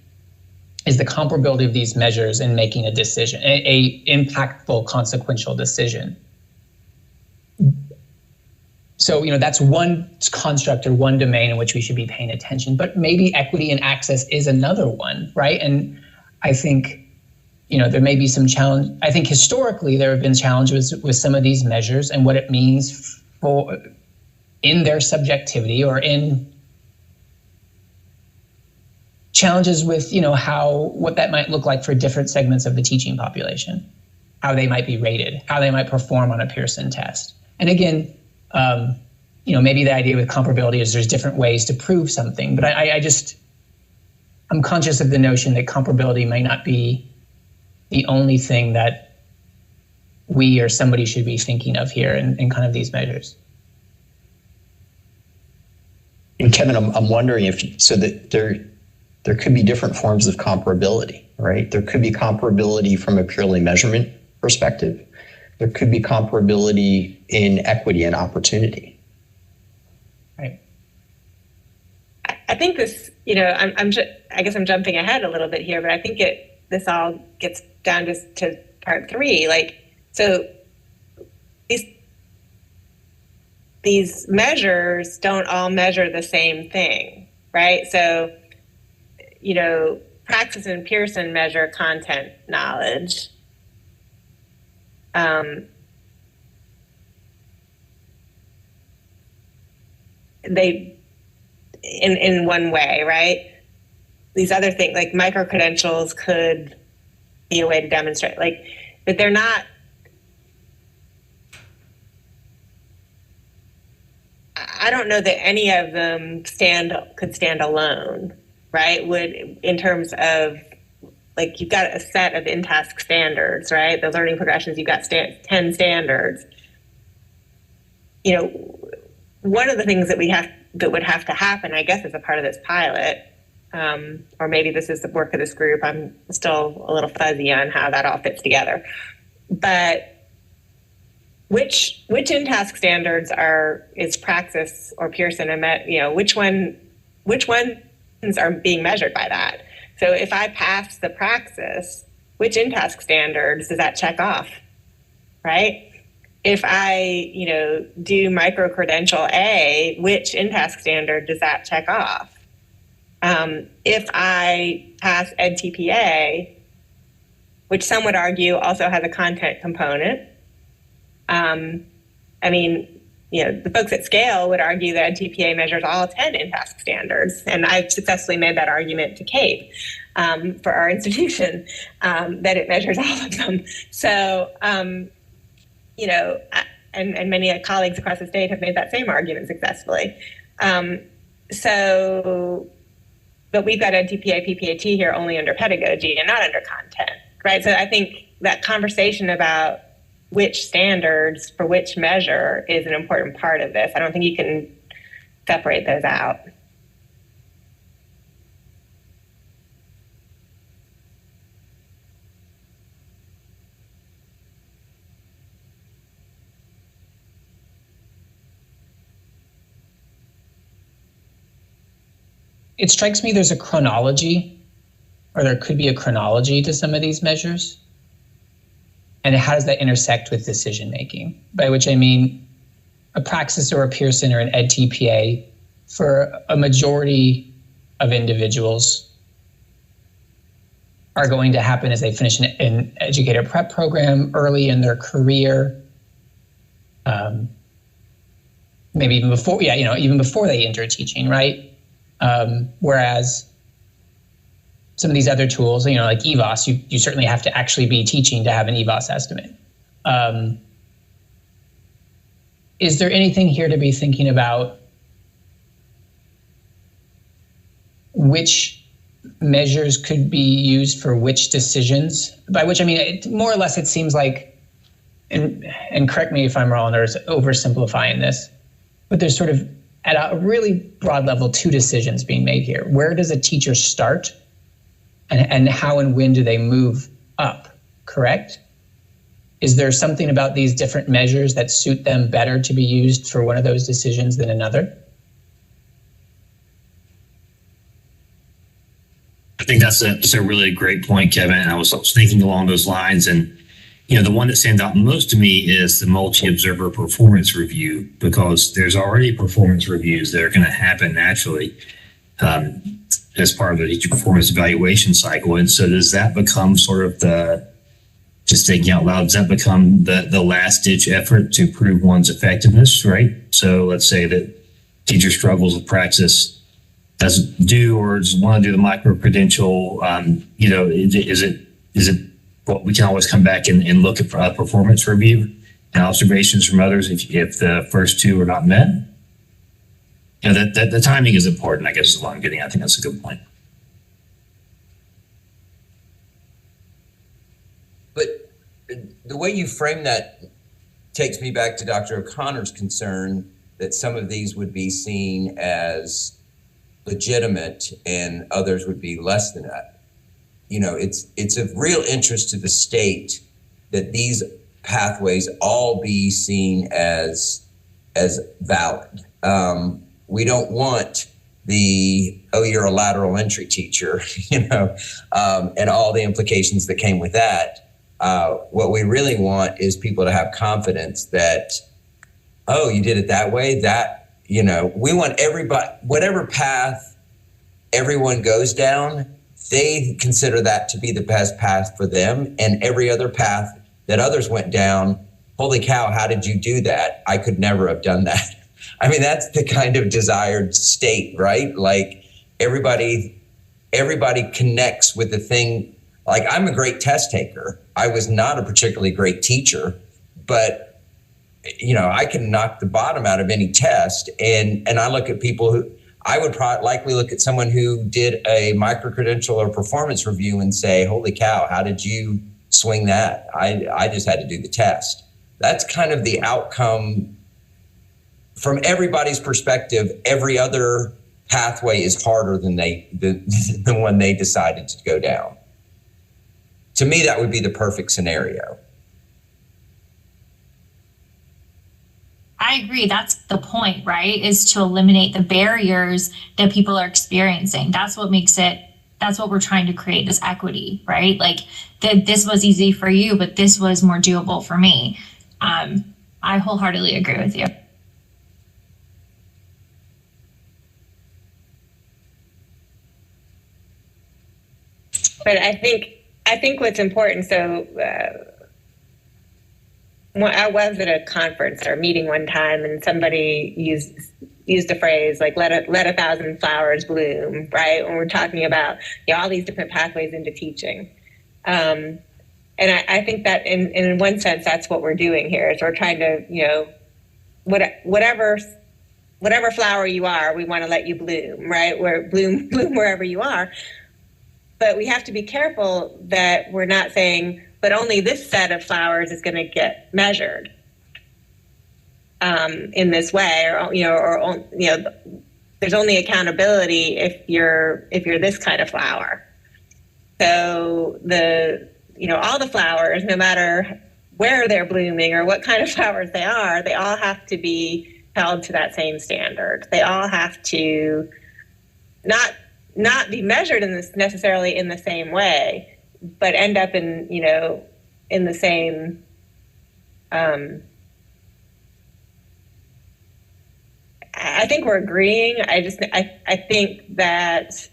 F: is the comparability of these measures in making a decision, a impactful, consequential decision. So, that's one construct or one domain in which we should be paying attention, but maybe equity and access is another one, right? And I think, there may be some challenge. I think historically there have been challenges with some of these measures and what it means in their subjectivity or in challenges with, what that might look like for different segments of the teaching population, how they might be rated, how they might perform on a Pearson test. And again, maybe the idea with comparability is there's different ways to prove something, but I'm conscious of the notion that comparability may not be the only thing that we or somebody should be thinking of here in kind of these measures.
C: And Kevin, I'm wondering that there could be different forms of comparability, right? There could be comparability from a purely measurement perspective. There could be comparability in equity and opportunity.
F: Right.
G: I think this, I guess I'm jumping ahead a little bit here, but I think this all gets down to part 3. So these measures don't all measure the same thing, right? So, Praxis and Pearson measure content knowledge. They, in one way, right? These other things like micro-credentials could be a way to demonstrate, but they're not. I don't know that any of them could stand alone, right? In terms of you've got a set of in-task standards, right? The learning progressions, you've got 10 standards. One of the things that would have to happen, I guess, as a part of this pilot, or maybe this is the work of this group. I'm still a little fuzzy on how that all fits together. But which in-task standards is Praxis or Pearson, and which ones are being measured by that? So if I pass the Praxis, which in-task standards does that check off, right? If I, do micro-credential A, which in-task standard does that check off? If I pass EdTPA, which some would argue also has a content component, the folks at Scale would argue that EdTPA measures all 10 in-task standards, and I've successfully made that argument to CAPE for our institution, that it measures all of them. So, and many colleagues across the state have made that same argument successfully. But we've got EdTPA, PPAT here only under pedagogy and not under content, right? So I think that conversation about which standards for which measure is an important part of this. I don't think you can separate those out.
F: it strikes me there's a chronology, or there could be a chronology to some of these measures. And how does that intersect with decision making? By which I mean a Praxis or a Pearson or an EdTPA for a majority of individuals are going to happen as they finish an educator prep program early in their career. Maybe even before, even before they enter teaching, right? Whereas some of these other tools, like EVOS, you certainly have to actually be teaching to have an EVOS estimate. Is there anything here to be thinking about which measures could be used for which decisions? By which I mean, more or less, it seems like, and correct me if I'm wrong or oversimplifying this, but there's sort of, at a really broad level, two decisions being made here. Where does a teacher start, and how and when do they move up, correct? Is there something about these different measures that suit them better to be used for one of those decisions than another?
E: I think that's a really great point, Kevin. I was thinking along those lines, and the one that stands out most to me is the multi-observer performance review, because there's already performance reviews that are going to happen naturally as part of the teacher performance evaluation cycle. And so does that become sort of just thinking out loud, does that become the last ditch effort to prove one's effectiveness, right? So let's say that teacher struggles with Praxis, doesn't do or doesn't want to do the micro-credential, is it well, we can always come back and look at a performance review and observations from others if the first two are not met. That the timing is important, I guess is what I'm getting at. I think that's a good point.
M: But the way you frame that takes me back to Dr. O'Connor's concern that some of these would be seen as legitimate and others would be less than that. It's of real interest to the state that these pathways all be seen as valid. We don't want you're a lateral entry teacher, and all the implications that came with that. What we really want is people to have confidence that, you did it that way, we want everybody, whatever path everyone goes down, they consider that to be the best path for them, and every other path that others went down, holy cow, how did you do that? I could never have done that. I mean, that's the kind of desired state, right? Like everybody connects with the thing. Like, I'm a great test taker. I was not a particularly great teacher, but I can knock the bottom out of any test. And I look at people who, I would likely look at someone who did a micro-credential or performance review and say, holy cow, how did you swing that? I just had to do the test. That's kind of the outcome. From everybody's perspective, every other pathway is harder than the one they decided to go down. To me, that would be the perfect scenario.
N: I agree. That's the point, right? Is to eliminate the barriers that people are experiencing. That's what we're trying to create, this equity, right? Like this was easy for you, but this was more doable for me. I wholeheartedly agree with you.
G: But I think what's important, so I was at a conference or meeting one time, and somebody used a phrase like let 1,000 flowers bloom, right? When we're talking about all these different pathways into teaching. And I think that in one sense, that's what we're doing here, is we're trying to, whatever flower you are, we want to let you bloom, right? Bloom wherever you are. But we have to be careful that we're not saying, but only this set of flowers is going to get measured in this way, or there's only accountability if you're this kind of flower. So all the flowers, no matter where they're blooming or what kind of flowers they all have to be held to that same standard. They all have to not not be measured in this necessarily in the same way, but end up in, you know, in the same, I think we're agreeing. I think that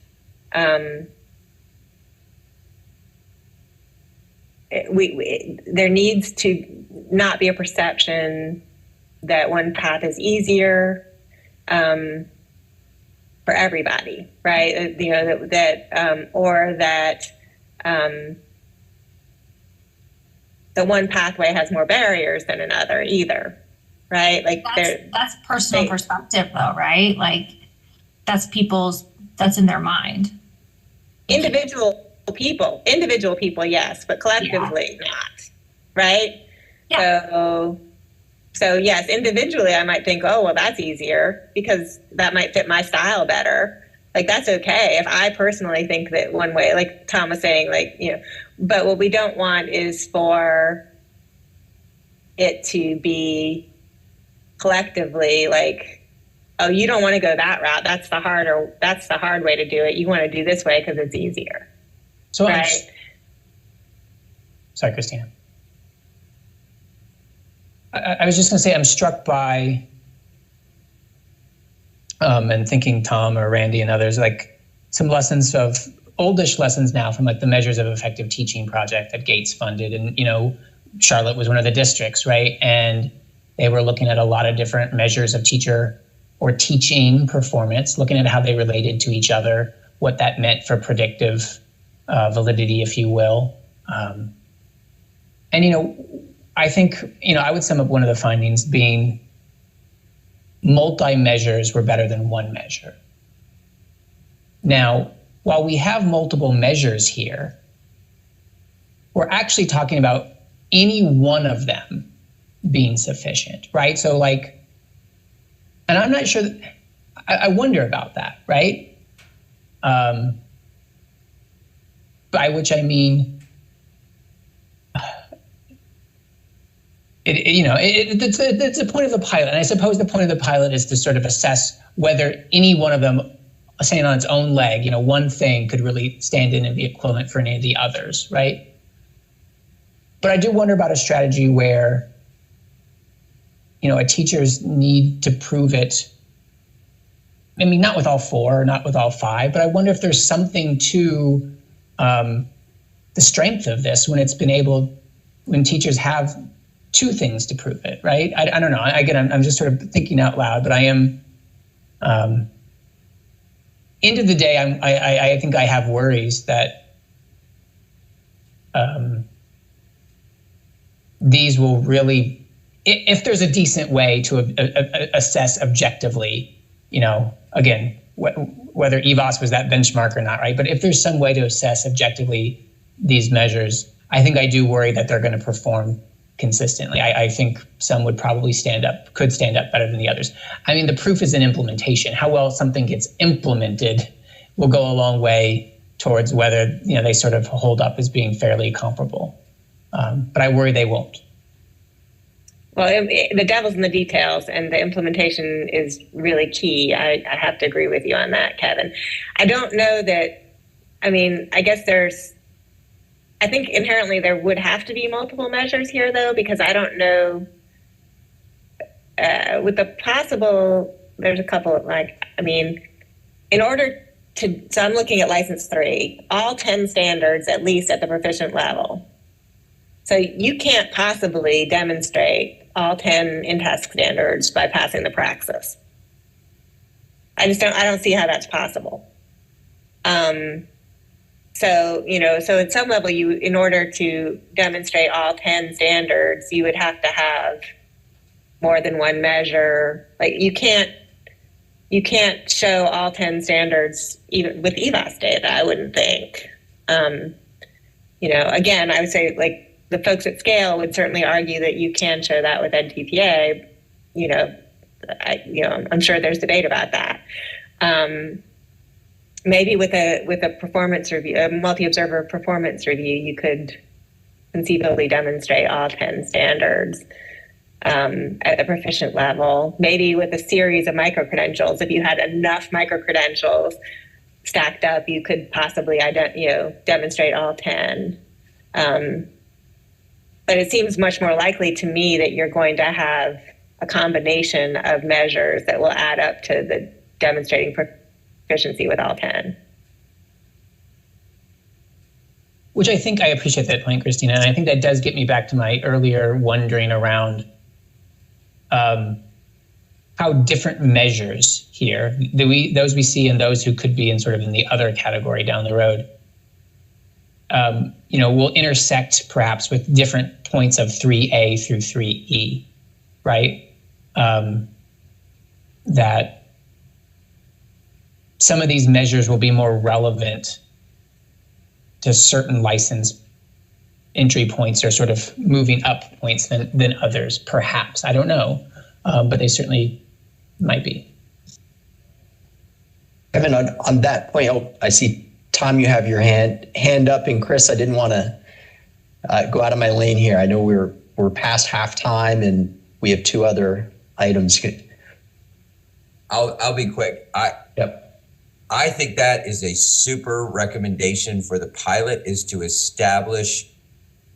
G: there needs to not be a perception that one path is easier for everybody, right? You know, or that the one pathway has more barriers than another either, right? Like
N: that's personal perspective though, right? Like that's in their mind.
G: Individual people, yes, but collectively not, right? Yeah. So yes, individually I might think, oh, well, that's easier because that might fit my style better. Like, that's okay if I personally think that one way, like Tom was saying, like, you know, but what we don't want is for it to be collectively like, oh, you don't want to go that route. That's the hard way to do it. You want to do this way because it's easier.
F: So,
G: right?
F: Sorry, Christina. I was just going to say, I'm struck by, and thinking Tom or Randy and others, like some lessons of oldish lessons now from like the Measures of Effective Teaching project that Gates funded. And, you know, Charlotte was one of the districts, right? And they were looking at a lot of different measures of teacher or teaching performance, looking at how they related to each other, what that meant for predictive validity, if you will. And, you know, I think, you know, I would sum up one of the findings being multi-measures were better than one measure. Now, while we have multiple measures here, we're actually talking about any one of them being sufficient, right? So like, and I'm not sure, I wonder about that, right? By which I mean, it's a point of the pilot. And I suppose the point of the pilot is to sort of assess whether any one of them, standing on its own leg, you know, one thing could really stand in and be equivalent for any of the others, right? But I do wonder about a strategy where, you know, a teachers need to prove it. I mean, not with all four, not with all five, but I wonder if there's something to the strength of this when teachers have two things to prove it, right? I don't know. I'm just sort of thinking out loud, but I am, end of the day, I think I have worries that these will really, if there's a decent way to assess objectively, you know, again, whether EVOS was that benchmark or not, right? But if there's some way to assess objectively these measures, I think I do worry that they're going to perform consistently. I think some would probably could stand up better than the others. I mean, the proof is in implementation. How well something gets implemented will go a long way towards whether, you know, they sort of hold up as being fairly comparable. But I worry they won't.
G: Well, the devil's in the details, and the implementation is really key. I have to agree with you on that, Kevin. I don't know that, I mean, I guess I think inherently there would have to be multiple measures here, though, because I don't know, with the possible, there's a couple of so I'm looking at license 3, all 10 standards, at least at the proficient level. So you can't possibly demonstrate all 10 in-task standards by passing the praxis. I don't see how that's possible. So, you know, so at some level, in order to demonstrate all 10 standards, you would have to have more than one measure. Like you can't show all 10 standards even with EVOS data, I wouldn't think. You know, again, I would say like the folks at Scale would certainly argue that you can show that with NTPA. You know, I'm sure there's debate about that. Maybe with a performance review, a multi-observer performance review, you could conceivably demonstrate all 10 standards at the proficient level. Maybe with a series of micro-credentials, if you had enough micro-credentials stacked up, you could possibly demonstrate all 10. But it seems much more likely to me that you're going to have a combination of measures that will add up to the demonstrating proficiency with all 10.
F: Which I think I appreciate that point, Christina. And I think that does get me back to my earlier wondering around how different measures here, those we see and those who could be in sort of in the other category down the road, will intersect perhaps with different points of 3A through 3E, right? That some of these measures will be more relevant to certain license entry points or sort of moving up points than others, perhaps. I don't know, but they certainly might be.
C: Kevin, on that point, I see, Tom, you have your hand up, and Chris, I didn't want to go out of my lane here. I know we're past halftime, and we have 2 other items.
M: I'll be quick. I think that is a super recommendation for the pilot, is to establish,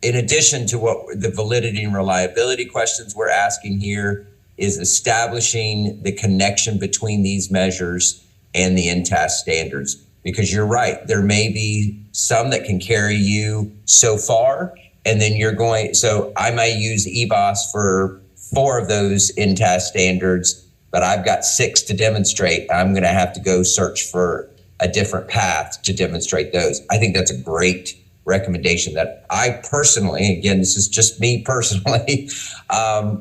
M: in addition to what the validity and reliability questions we're asking here, is establishing the connection between these measures and the INTAS standards. Because you're right, there may be some that can carry you so far, and then so I might use EBOS for 4 of those INTAS standards, but I've got 6 to demonstrate. I'm going to have to go search for a different path to demonstrate those. I think that's a great recommendation that I personally, again, this is just me personally,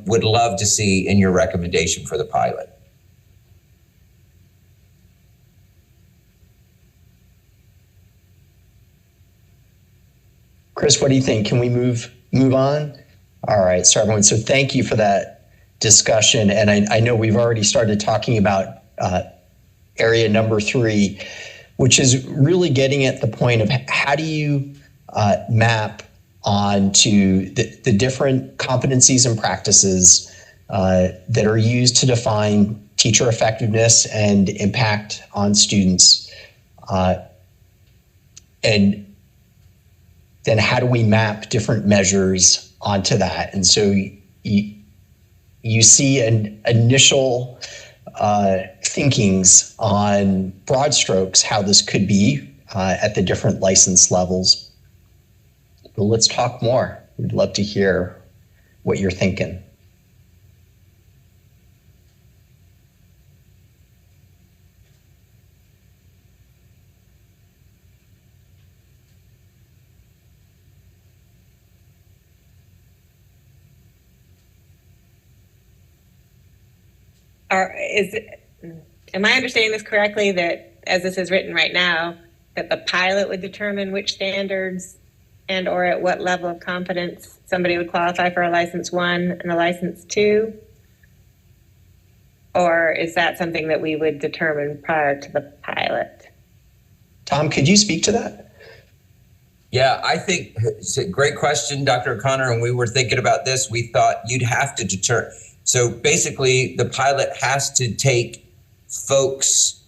M: would love to see in your recommendation for the pilot.
C: Chris, what do you think? Can we move on? All right, so everyone, so thank you for that discussion. And I know we've already started talking about area number 3, which is really getting at the point of how do you map onto the different competencies and practices that are used to define teacher effectiveness and impact on students. And then how do we map different measures onto that? And so you see an initial thinkings on broad strokes, how this could be at the different license levels. But let's talk more. We'd love to hear what you're thinking.
G: Am I understanding this correctly, that as this is written right now, that the pilot would determine which standards and or at what level of competence somebody would qualify for a license 1 and a license 2? Or is that something that we would determine prior to the pilot?
C: Tom, could you speak to that?
M: Yeah, I think it's a great question, Dr. O'Connor, and we were thinking about this. We thought you'd have to determine. So basically, the pilot has to take folks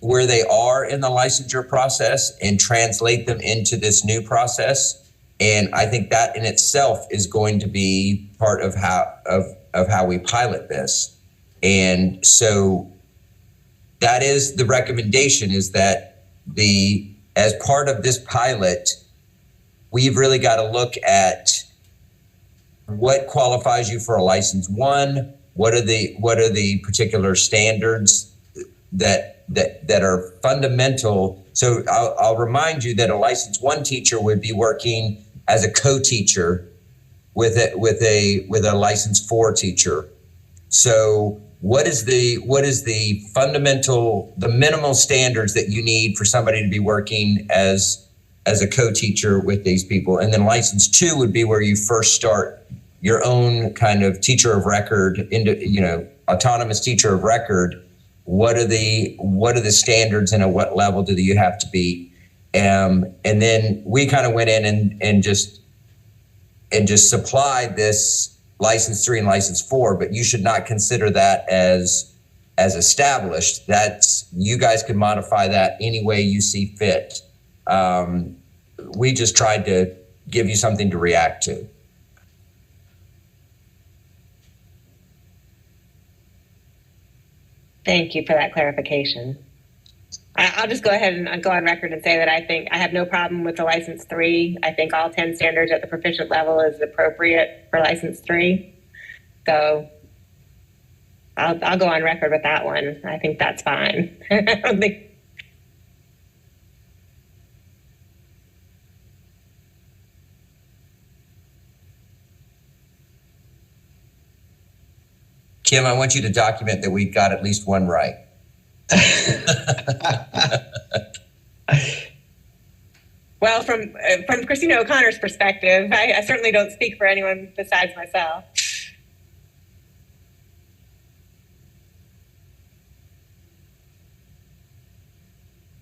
M: where they are in the licensure process and translate them into this new process. And I think that in itself is going to be part of how we pilot this. And so that is the recommendation, is that as part of this pilot, we've really got to look at what qualifies you for a license 1. What are the particular standards that are fundamental? So I'll remind you that a license 1 teacher would be working as a co-teacher with a license 4 teacher. So what is the fundamental, the minimal standards that you need for somebody to be working as a co-teacher with these people? And then license 2 would be where you first start your own kind of teacher of record, autonomous teacher of record. What are the standards and at what level do you have to be? And then we kind of went in and just supplied this license 3 and license 4, but you should not consider that as as established. That's, you guys can modify that any way you see fit. We just tried to give you something to react to.
G: Thank you for that clarification. I'll just go ahead and go on record and say that I think I have no problem with the license 3. I think all 10 standards at the proficient level is appropriate for license 3. So I'll go on record with that one. I think that's fine. I don't think.
M: Kim, I want you to document that we got at least one right.
G: Well, from Christina O'Connor's perspective, I certainly don't speak for anyone besides myself.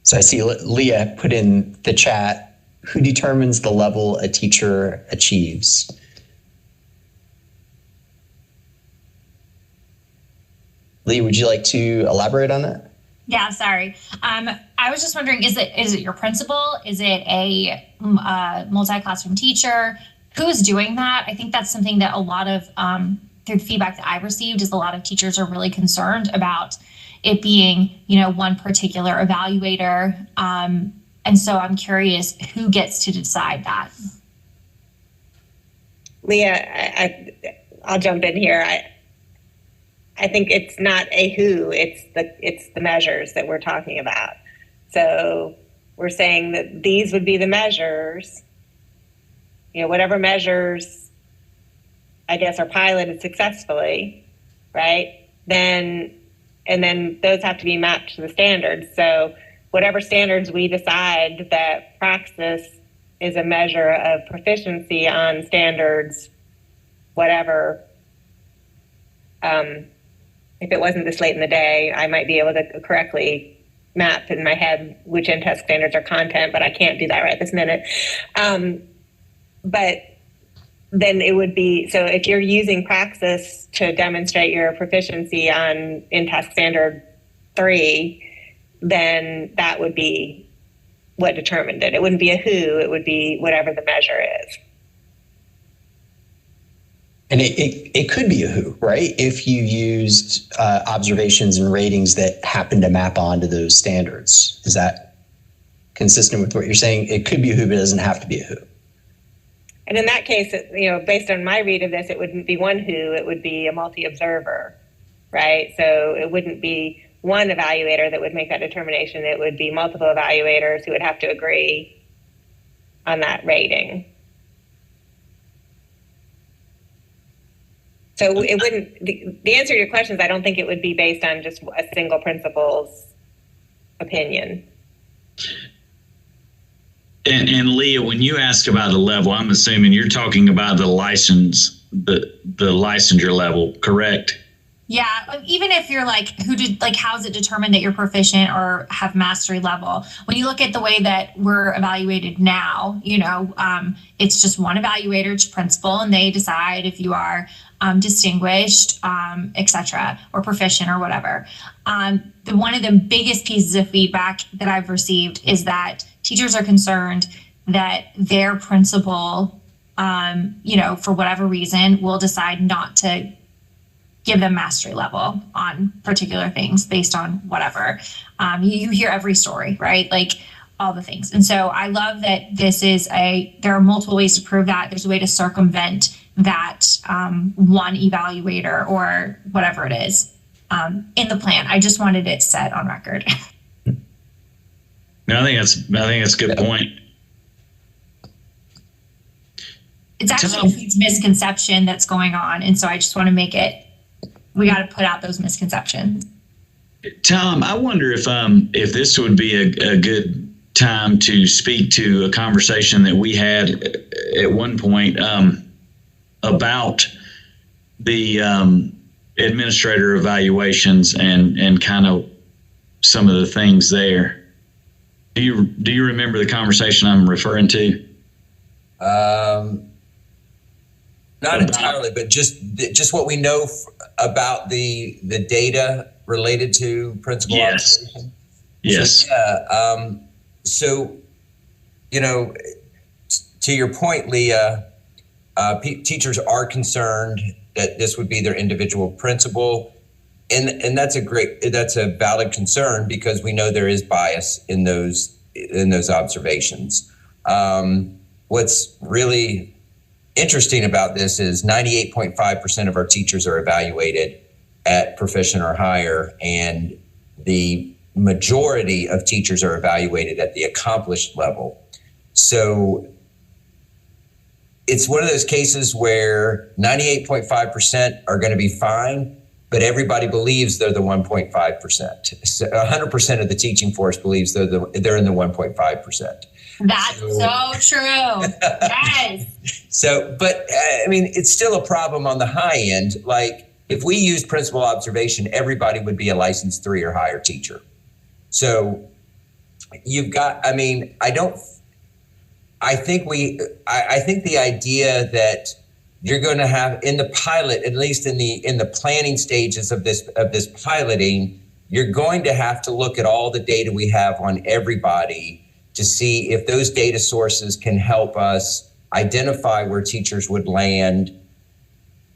C: So I see Leah put in the chat, who determines the level a teacher achieves? Lee, would you like to elaborate on that?
N: Yeah, sorry. I was just wondering, is it your principal? Is it a multi-classroom teacher? Who is doing that? I think that's something that a lot of, through the feedback that I've received, is a lot of teachers are really concerned about it being, one particular evaluator. And so I'm curious who gets to decide that.
G: Leah, I'll jump in here. I think it's not a who, it's the measures that we're talking about. So we're saying that these would be the measures, whatever measures, I guess, are piloted successfully, right? And then those have to be mapped to the standards. So whatever standards we decide that praxis is a measure of proficiency on standards, whatever, if it wasn't this late in the day, I might be able to correctly map in my head which in-test standards are content, but I can't do that right this minute. But then it would be, so if you're using praxis to demonstrate your proficiency on in-test standard 3, then that would be what determined it. It wouldn't be a who, it would be whatever the measure is.
C: And it could be a who, right? If you used observations and ratings that happen to map onto those standards. Is that consistent with what you're saying? It could be a who, but it doesn't have to be a who.
G: And in that case, based on my read of this, it wouldn't be one who, it would be a multi-observer, right? So it wouldn't be one evaluator that would make that determination. It would be multiple evaluators who would have to agree on that rating. So it wouldn't, the answer to your question is I don't think it would be based on just a single principal's opinion.
B: And Leah, when you ask about the level, I'm assuming you're talking about the license, the licensure level, correct?
N: Yeah, even if you're how is it determined that you're proficient or have mastery level? When you look at the way that we're evaluated now, it's just one evaluator, each principal, and they decide if you are distinguished, etc., or proficient or whatever. One of the biggest pieces of feedback that I've received is that teachers are concerned that their principal, for whatever reason, will decide not to give them mastery level on particular things based on whatever. You hear every story, right? Like all the things. And so I love that there are multiple ways to prove that. There's a way to circumvent that one evaluator or whatever it is in the plan. I just wanted it said on record.
B: No, I think that's a good point.
N: It's actually a huge misconception that's going on. And so I just want to we got to put out those misconceptions.
B: Tom, I wonder if this would be a good time to speak to a conversation that we had at one point about the administrator evaluations and kind of some of the things there. Do you remember the conversation I'm referring to?
M: Not entirely, but just what we know about the data related to principal observation.
B: Yes.
M: So, you know, to your point, Leah, teachers are concerned that this would be their individual principal. And that's a valid concern because we know there is bias in those observations. What's really interesting about this is 98.5% of our teachers are evaluated at proficient or higher, and the majority of teachers are evaluated at the accomplished level. So it's one of those cases where 98.5% are going to be fine, but everybody believes they're the 1.5%. So 100% of the teaching force believes they're in the 1.5%.
N: That's so true. Yes.
M: So, but I mean, it's still a problem on the high end. Like if we used principal observation, everybody would be a licensed 3 or higher teacher. So you've got, I mean, I think the idea that you're going to have in the pilot, at least in the planning stages of this piloting, you're going to have to look at all the data we have on everybody to see if those data sources can help us identify where teachers would land,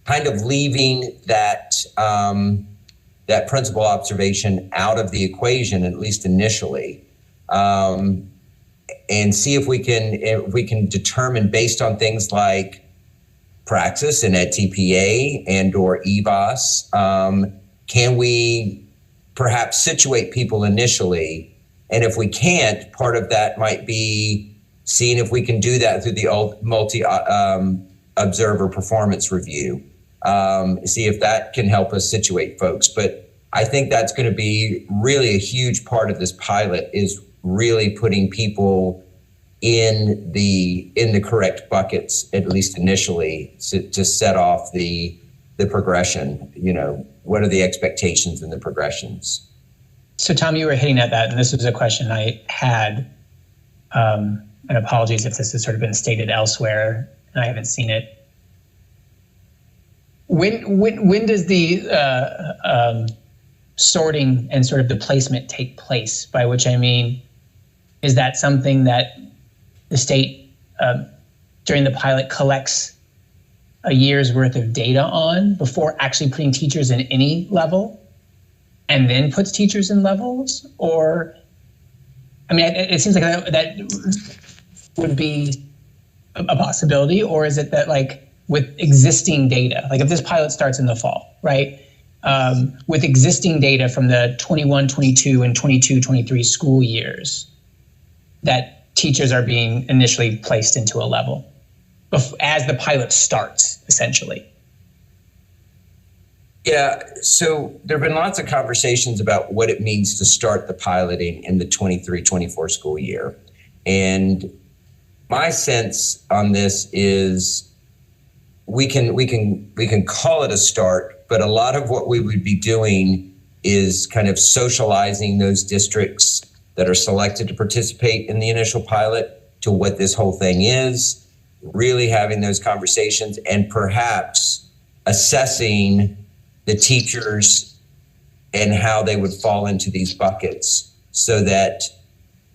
M: kind of leaving that that principal observation out of the equation, at least initially, and see if we can determine based on things like Praxis and EdTPA and or EVOS, can we perhaps situate people initially? And if we can't, part of that might be seeing if we can do that through the multi-observer performance review, see if that can help us situate folks. But I think that's going to be really a huge part of this pilot, is really putting people in the correct buckets, at least initially, to set off the progression. You know, what are the expectations and the progressions?
F: So Tom, you were hitting at that, and this was a question I had, and apologies if this has sort of been stated elsewhere and I haven't seen it. When does the sorting and sort of the placement take place? By which I mean, is that something that the state during the pilot collects a year's worth of data on before actually putting teachers in any level, and then puts teachers in levels? Or, I mean, it seems like that would be a possibility. Or is it that, like, with existing data, like if this pilot starts in the fall, right, with existing data from the 21-22 and 22-23 school years, that teachers are being initially placed into a level as the pilot starts, essentially?
M: Yeah, so there have been lots of conversations about what it means to start the piloting in the 23-24 school year. And my sense on this is we can call it a start, but a lot of what we would be doing is kind of socializing those districts that are selected to participate in the initial pilot to what this whole thing is, really having those conversations, and perhaps assessing the teachers and how they would fall into these buckets, so that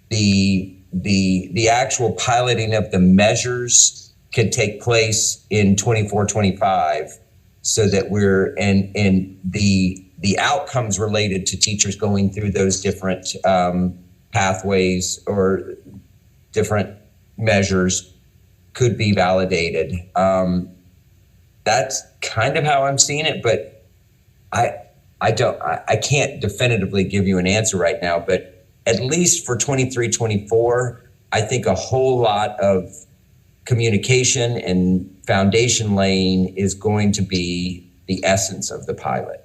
M: the actual piloting of the measures can take place in 24-25, so that we're and the outcomes related to teachers going through those different pathways or different measures could be validated. That's kind of how I'm seeing it, but I can't definitively give you an answer right now. But at least for 23-24, I think a whole lot of communication and foundation laying is going to be the essence of the pilot.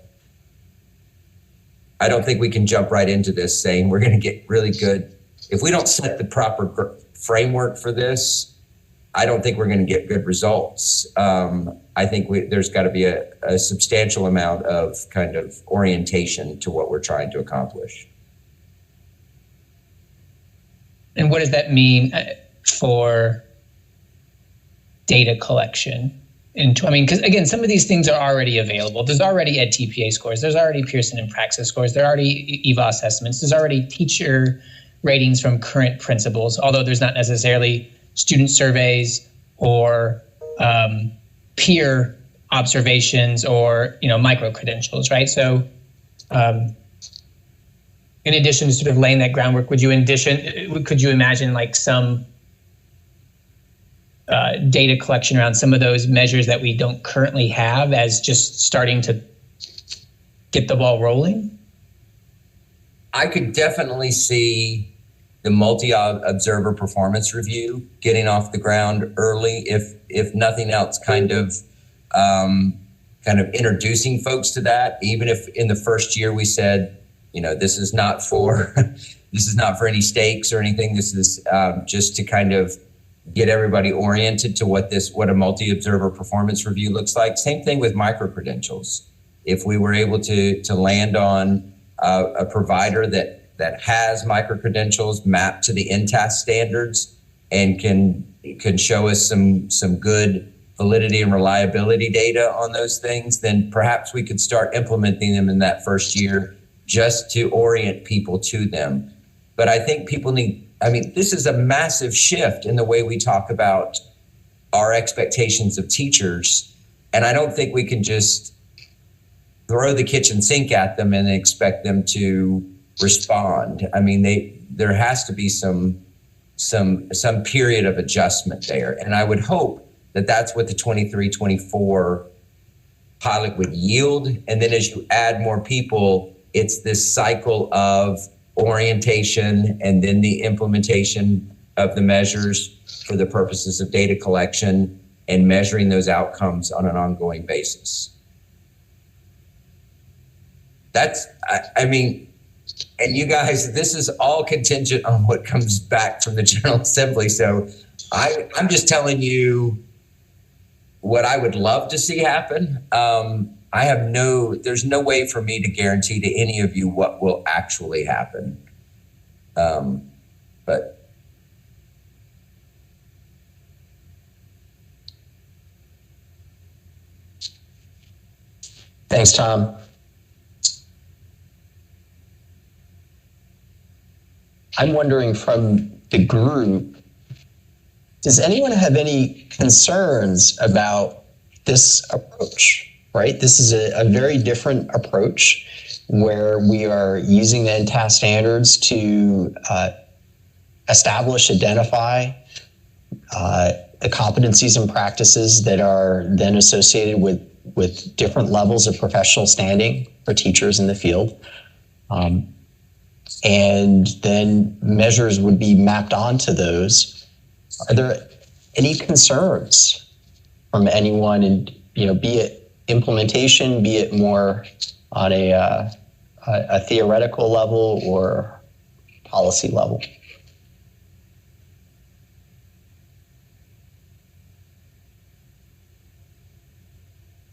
M: I don't think we can jump right into this saying we're going to get really good. If we don't set the proper framework for this, I don't think we're going to get good results. I think there's got to be a substantial amount of kind of orientation to what we're trying to accomplish.
F: And what does that mean for data collection? I mean, because again, some of these things are already available. There's already EdTPA scores. There's already Pearson and Praxis scores. There are already EVA assessments. There's already teacher ratings from current principals, although there's not necessarily student surveys or peer observations or, micro credentials, right? So in addition to sort of laying that groundwork, could you imagine like some data collection around some of those measures that we don't currently have as just starting to get the ball rolling?
M: I could definitely see the multi-observer performance review getting off the ground early, if nothing else, kind of introducing folks to that. Even if in the first year we said, this is not for any stakes or anything. This is just to kind of get everybody oriented to what a multi-observer performance review looks like. Same thing with micro-credentials. If we were able to land on a provider that has micro-credentials mapped to the NTAS standards and can show us some good validity and reliability data on those things, then perhaps we could start implementing them in that first year just to orient people to them. But I think this is a massive shift in the way we talk about our expectations of teachers. And I don't think we can just throw the kitchen sink at them and expect them to respond. I mean, there has to be some period of adjustment there. And I would hope that that's what the 23-24 pilot would yield. And then as you add more people, it's this cycle of orientation and then the implementation of the measures for the purposes of data collection and measuring those outcomes on an ongoing basis. And you guys, this is all contingent on what comes back from the General Assembly. So I'm just telling you what I would love to see happen. There's no way for me to guarantee to any of you what will actually happen. But
C: thanks, Tom. I'm wondering from the group, does anyone have any concerns about this approach, right? This is a very different approach where we are using the NTAS standards to establish, identify the competencies and practices that are then associated with different levels of professional standing for teachers in the field. And then measures would be mapped onto those. Are there any concerns from anyone, and be it implementation, be it more on a theoretical level or policy level?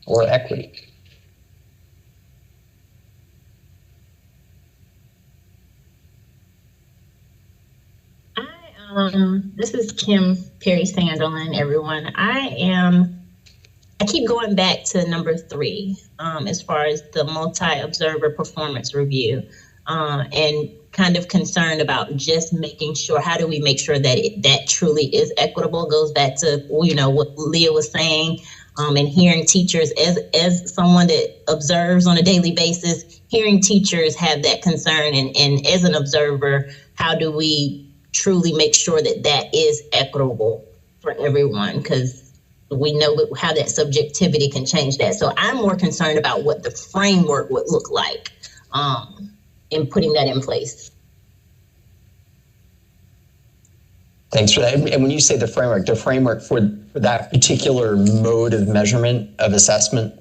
C: Or equity?
I: This is Kim Perry Sanderlin, everyone. I keep going back to number 3 as far as the multi-observer performance review, and kind of concerned about just making sure, how do we make sure that that truly is equitable? Goes back to what Leah was saying, and hearing teachers, as someone that observes on a daily basis, hearing teachers have that concern, and as an observer, how do we truly make sure that that is equitable for everyone? Because we know how that subjectivity can change that. So I'm more concerned about what the framework would look like in putting that in place.
C: Thanks for that. And when you say the framework for that particular mode of measurement of assessment?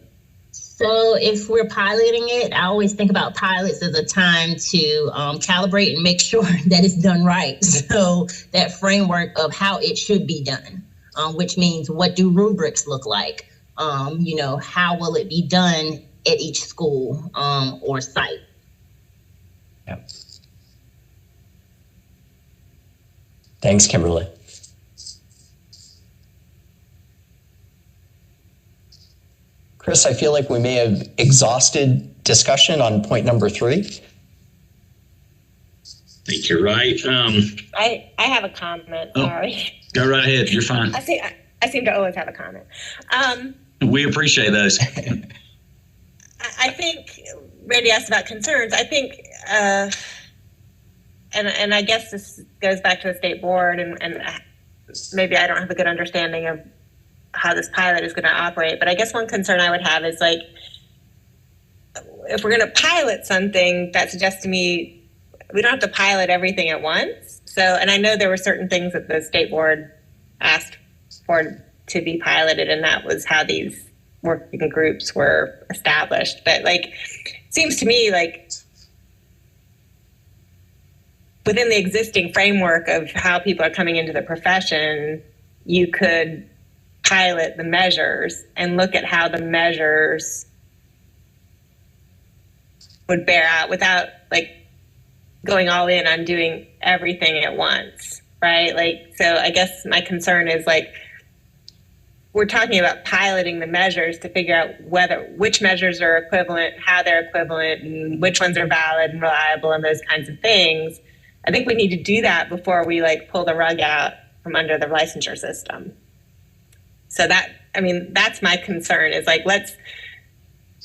I: So if we're piloting it, I always think about pilots as a time to calibrate and make sure that it's done right. So that framework of how it should be done, which means, what do rubrics look like? How will it be done at each school or site?
C: Yeah. Thanks, Kimberly. Chris, I feel like we may have exhausted discussion on point number 3.
B: I think you're right.
G: I have a comment. Sorry.
B: Go right ahead. You're fine.
G: I seem to always have a comment.
B: We appreciate those.
G: I think Randy asked about concerns. I think, and I guess this goes back to the state board, and maybe I don't have a good understanding of how this pilot is going to operate. But I guess one concern I would have is, like, if we're going to pilot something, that suggests to me we don't have to pilot everything at once. So, and I know there were certain things that the state board asked for to be piloted, and that was how these working groups were established. But, like, it seems to me like within the existing framework of how people are coming into the profession, you could pilot the measures and look at how the measures would bear out without, like, going all in on doing everything at once, right? Like, so I guess my concern is, like, we're talking about piloting the measures to figure out which measures are equivalent, how they're equivalent, and which ones are valid and reliable, and those kinds of things. I think we need to do that before we, like, pull the rug out from under the licensure system. So that, I mean, that's my concern, is, like, let's,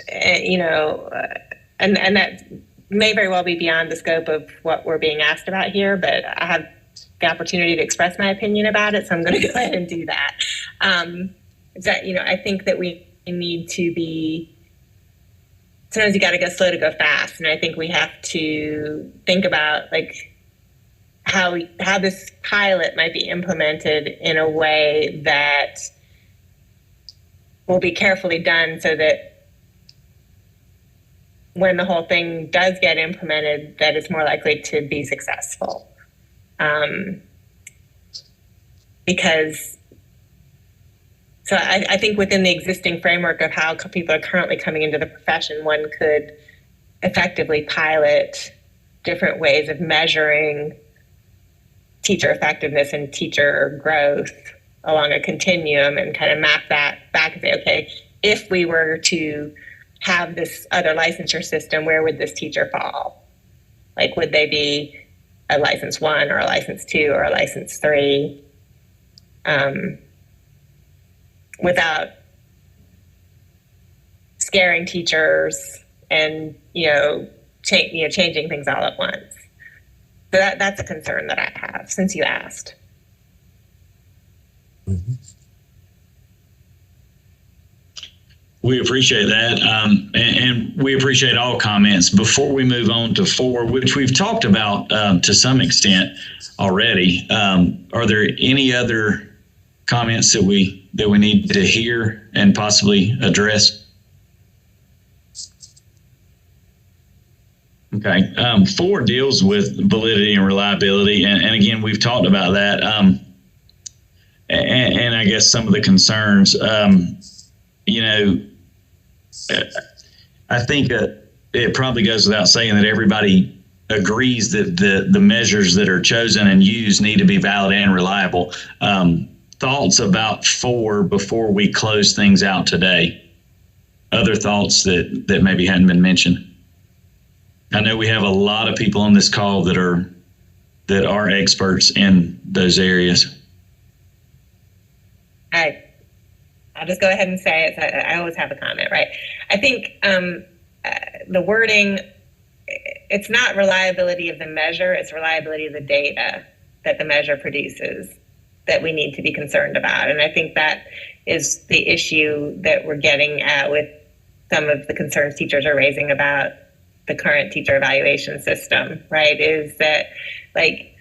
G: and that may very well be beyond the scope of what we're being asked about here, but I have the opportunity to express my opinion about it, so I'm going to go ahead and do that. I think that we need to be, sometimes you got to go slow to go fast, and I think we have to think about, like, how this pilot might be implemented in a way that will be carefully done, so that when the whole thing does get implemented, that it's more likely to be successful. Because, so I think within the existing framework of how people are currently coming into the profession, one could effectively pilot different ways of measuring teacher effectiveness and teacher growth along a continuum, and kind of map that back and say, okay, if we were to have this other licensure system, where would this teacher fall? Like, would they be a license 1 or a license 2 or a license 3? Without scaring teachers and, changing things all at once. So that's a concern that I have, since you asked.
M: Mm-hmm.
B: We appreciate that, and we appreciate all comments. Before we move on to 4, which we've talked about to some extent already, are there any other comments that we need to hear and possibly address? Okay, 4 deals with validity and reliability, and again, we've talked about that, and I guess some of the concerns. I think it probably goes without saying that everybody agrees that the measures that are chosen and used need to be valid and reliable. Thoughts about 4 before we close things out today? Other thoughts that maybe hadn't been mentioned? I know we have a lot of people on this call that are experts in those areas.
G: I'll just go ahead and say it. I always have a comment, right? I think the wording, it's not reliability of the measure, it's reliability of the data that the measure produces that we need to be concerned about. And I think that is the issue that we're getting at with some of the concerns teachers are raising about the current teacher evaluation system, right? Is that, like,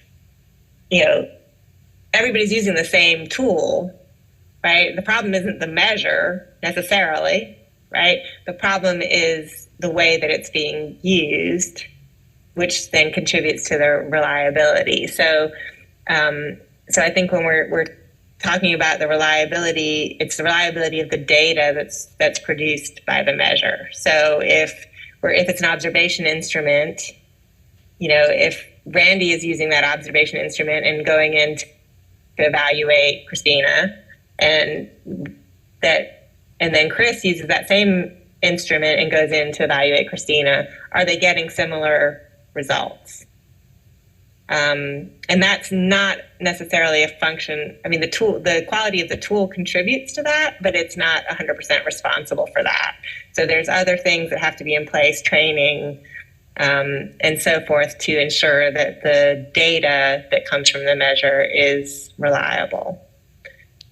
G: everybody's using the same tool, right? The problem isn't the measure necessarily, right? The problem is the way that it's being used, which then contributes to the reliability. So I think when we're talking about the reliability, it's the reliability of the data that's produced by the measure. So if it's an observation instrument, if Randy is using that observation instrument and going in to evaluate Christina, and and then Chris uses that same instrument and goes in to evaluate Christina, are they getting similar results? And that's not necessarily a function. I mean, the quality of the tool contributes to that, but it's not 100% responsible for that. So there's other things that have to be in place, training, and so forth, to ensure that the data that comes from the measure is reliable.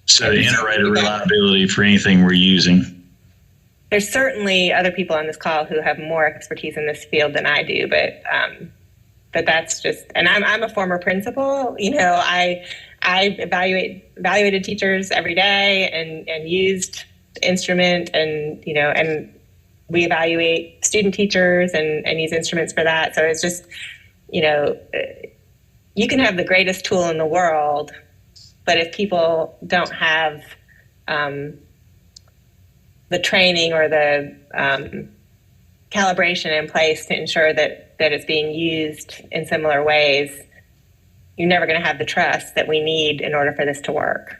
B: So iterated reliability for anything we're using.
G: There's certainly other people on this call who have more expertise in this field than I do, but that's just, and I'm a former principal. You know, I evaluated teachers every day and used the instrument, and, you know, and we evaluate student teachers and use instruments for that. So it's just, you know, you can have the greatest tool in the world, but if people don't have the training or the calibration in place to ensure that it's being used in similar ways, you're never going to have the trust that we need in order for this to work.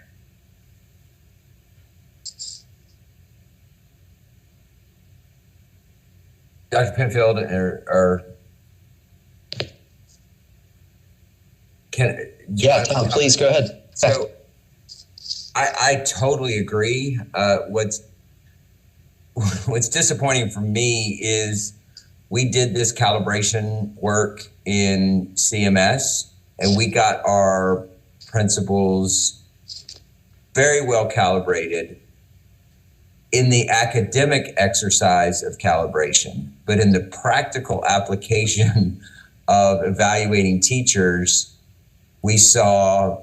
M: Dr. Penfield,
C: Tom, please go ahead.
M: So I totally agree. What's disappointing for me is we did this calibration work in CMS, and we got our principles very well calibrated in the academic exercise of calibration. But in the practical application of evaluating teachers, we saw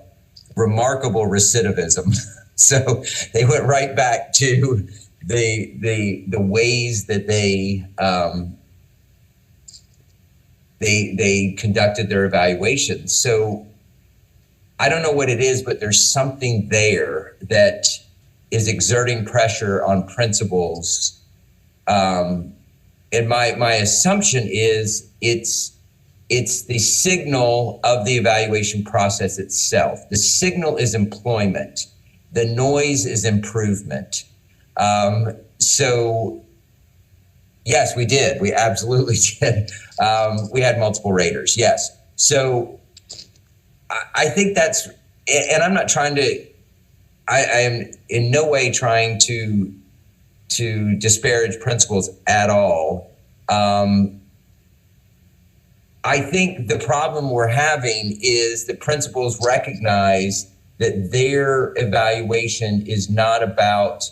M: remarkable recidivism. So they went right back to the ways that they conducted their evaluations. So I don't know what it is, but there's something there that is exerting pressure on principals. And my assumption is it's the signal of the evaluation process itself. The signal is employment. The noise is improvement. So yes, we did. We absolutely did. We had multiple raters. Yes. So I think that's, and I'm not trying to, I am in no way trying to disparage principals at all. I think the problem we're having is that principals recognize that their evaluation is not about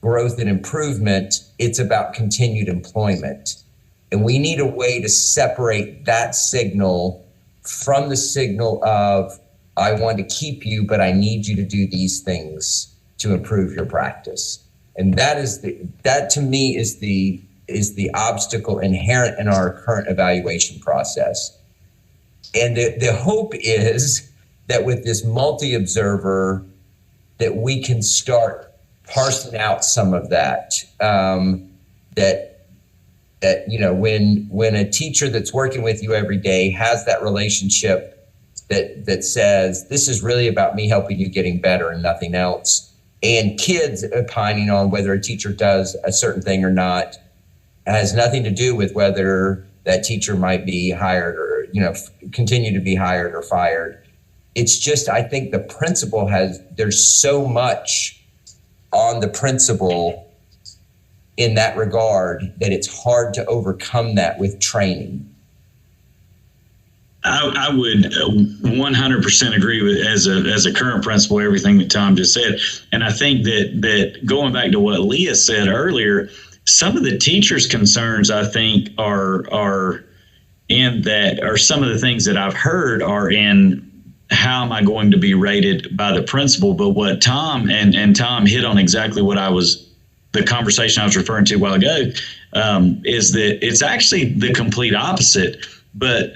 M: growth and improvement, it's about continued employment. And we need a way to separate that signal from the signal of, I want to keep you, but I need you to do these things to improve your practice. And that to me is the obstacle inherent in our current evaluation process. And the hope is that with this multi-observer, that we can start parsing out some of that, that you know, when a teacher that's working with you every day has that relationship that says, this is really about me helping you getting better and nothing else, and kids opining on whether a teacher does a certain thing or not, has nothing to do with whether that teacher might be hired or, you know, continue to be hired or fired. It's just, I think the principal there's so much on the principal in that regard that it's hard to overcome that with training.
B: I would 100% agree with, as a current principal, everything that Tom just said. And I think that going back to what Leah said earlier, some of the teachers' concerns, I think, are in that, or some of the things that I've heard are in, how am I going to be rated by the principal? But what Tom and Tom hit on exactly what the conversation I was referring to a while ago, is that it's actually the complete opposite. But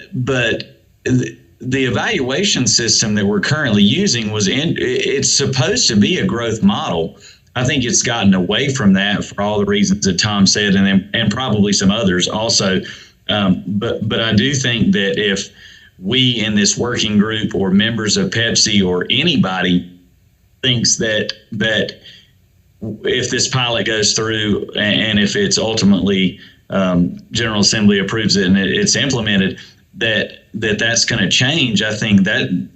B: the evaluation system that we're currently using it's supposed to be a growth model. I think it's gotten away from that for all the reasons that Tom said, and probably some others also. But I do think that if we in this working group or members of PEPSC or anybody thinks that if this pilot goes through and if it's ultimately General Assembly approves it and it's implemented, that's going to change. I think that,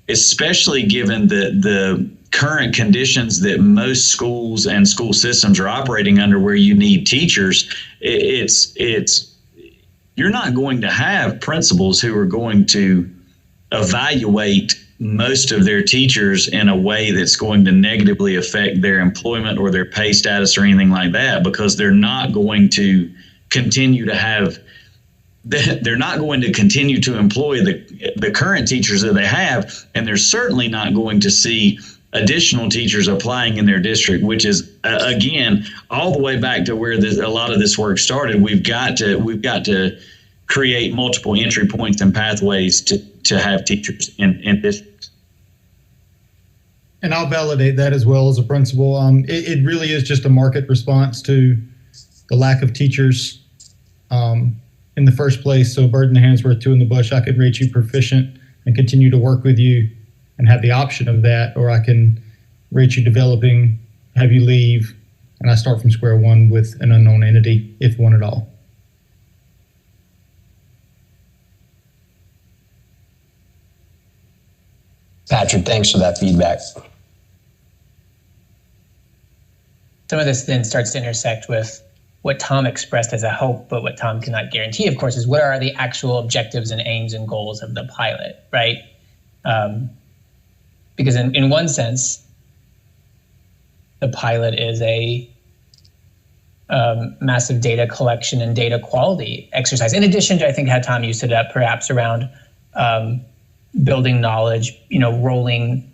B: especially given the current conditions that most schools and school systems are operating under, where you need teachers, you're not going to have principals who are going to evaluate most of their teachers in a way that's going to negatively affect their employment or their pay status or anything like that, because they're not going to continue to employ the current teachers that they have, and they're certainly not going to see additional teachers applying in their district, which is again all the way back to where a lot of this work started. We've got to create multiple entry points and pathways to have teachers in districts.
J: And I'll validate that as well as a principal. It really is just a market response to the lack of teachers in the first place. So a bird in the hand's worth two in the bush. I could rate you proficient and continue to work with you and have the option of that, or I can rate you developing, have you leave, and I start from square one with an unknown entity, if one at all.
C: Patrick, thanks for that feedback.
F: Some of this then starts to intersect with what Tom expressed as a hope, but what Tom cannot guarantee, of course, is what are the actual objectives and aims and goals of the pilot, right? Because in one sense, the pilot is a massive data collection and data quality exercise. In addition to, I think, how Tom, you set it up perhaps around building knowledge, rolling,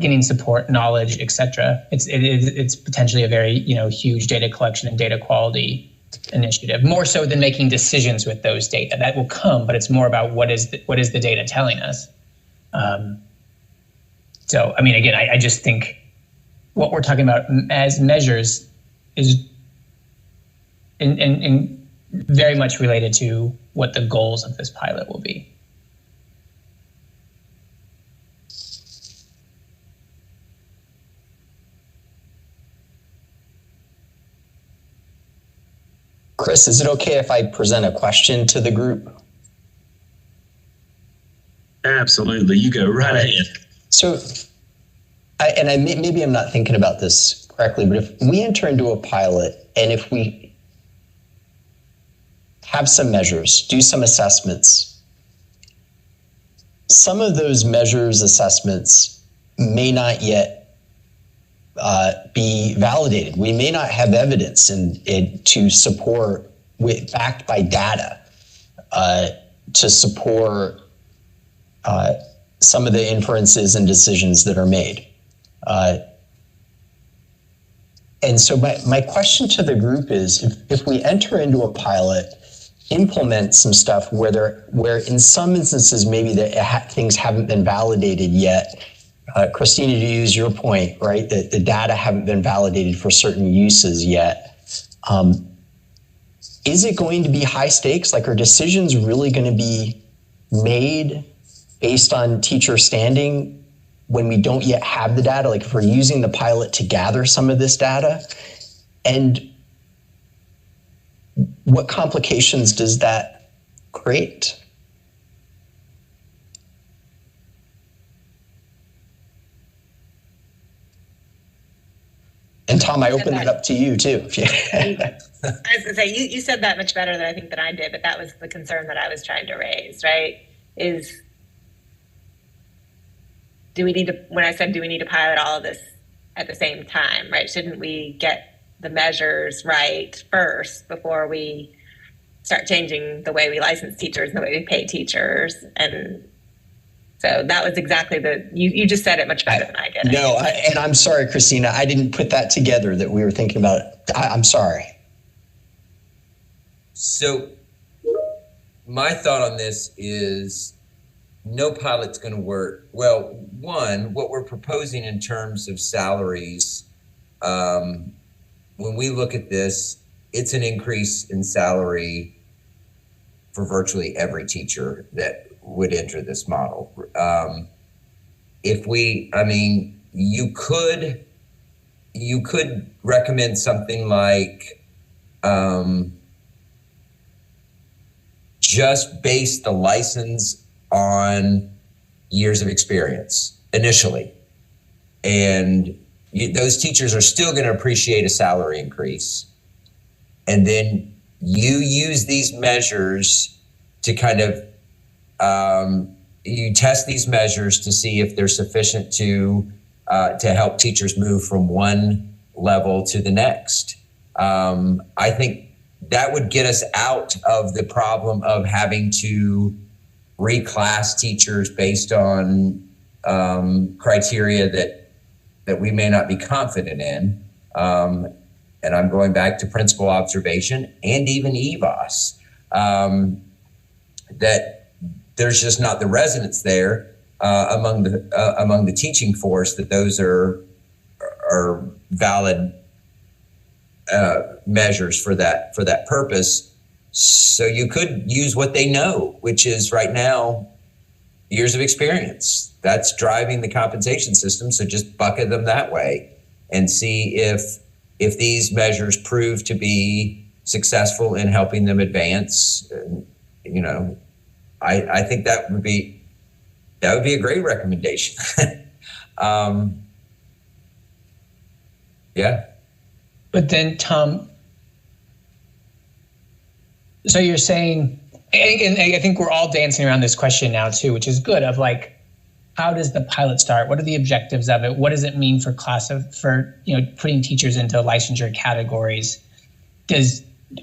F: getting support, knowledge, etc. It's potentially a very huge data collection and data quality initiative, more so than making decisions with those data. That will come, but it's more about what is the data telling us. So, I mean, again, I just think what we're talking about as measures is in very much related to what the goals of this pilot will be.
C: Chris, is it okay if I present a question to the group?
B: Absolutely. You go right ahead.
C: So, maybe I'm not thinking about this correctly, but if we enter into a pilot and if we have some measures, do some assessments, some of those measures, assessments may not yet be validated. We may not have evidence to support, backed by data, to support some of the inferences and decisions that are made. And so my question to the group is, if we enter into a pilot, implement some stuff where in some instances maybe things haven't been validated yet. Christina, to use your point, right, that the data haven't been validated for certain uses yet. Is it going to be high stakes? Like, are decisions really going to be made based on teacher standing when we don't yet have the data? Like, if we're using the pilot to gather some of this data, and what complications does that create? And Tom, I open that up to you too.
G: I was going to say, you said that much better than I think that I did, but that was the concern that I was trying to raise, right? Do we need to pilot all of this at the same time, right? Shouldn't we get the measures right first before we start changing the way we license teachers and the way we pay teachers? And so that was exactly you just said it much better than I did.
C: No, and I'm sorry, Christina, I didn't put that together that we were thinking about it. I'm sorry.
M: So my thought on this is no pilot's going to work. Well, one, what we're proposing in terms of salaries, when we look at this, it's an increase in salary for virtually every teacher that would enter this model. You could you could recommend something like just base the license on years of experience initially. And those teachers are still going to appreciate a salary increase. And then you use these measures to kind of, you test these measures to see if they're sufficient to help teachers move from one level to the next. I think that would get us out of the problem of having to reclass teachers based on criteria that we may not be confident in. And I'm going back to principal observation and even EVOS, that there's just not the resonance there among the teaching force that those are valid measures for that purpose. So you could use what they know, which is right now years of experience. That's driving the compensation system. So just bucket them that way and see if these measures prove to be successful in helping them advance. I think that would be a great recommendation. Yeah.
F: But then, Tom, so you're saying, and I think we're all dancing around this question now too, which is good, of like, how does the pilot start? What are the objectives of it? What does it mean for putting teachers into licensure categories?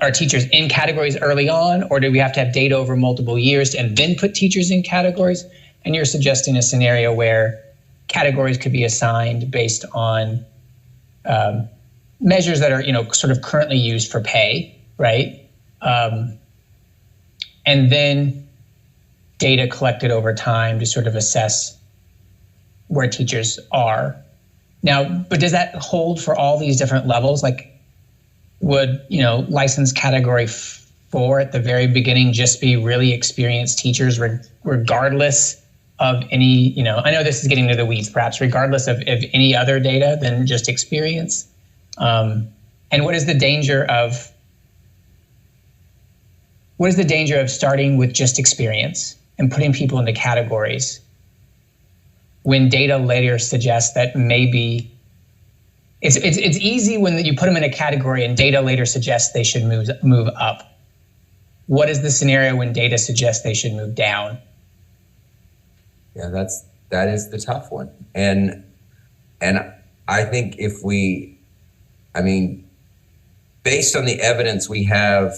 F: Are teachers in categories early on, or do we have to have data over multiple years and then put teachers in categories? And you're suggesting a scenario where categories could be assigned based on measures that are, sort of currently used for pay, right? And then data collected over time to sort of assess where teachers are. Now, but does that hold for all these different levels? Like, would, license category 4 at the very beginning just be really experienced teachers regardless of any, I know this is getting into the weeds, perhaps regardless of any other data than just experience? And what is the danger of starting with just experience and putting people into categories when data later suggests that maybe it's easy when you put them in a category and data later suggests they should move up? What is the scenario when data suggests they should move down?
M: Yeah, that is the tough one. And I think based on the evidence we have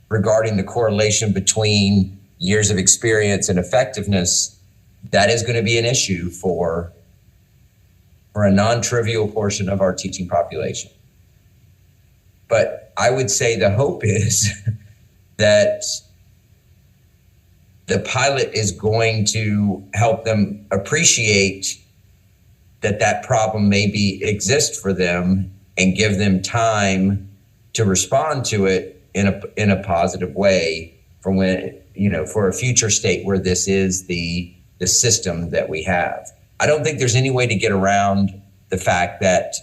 M: regarding the correlation between years of experience and effectiveness, that is going to be an issue for a non-trivial portion of our teaching population. But I would say the hope is that the pilot is going to help them appreciate that problem maybe exists for them and give them time to respond to it in a positive way from for a future state where this is the system that we have. I don't think there's any way to get around the fact that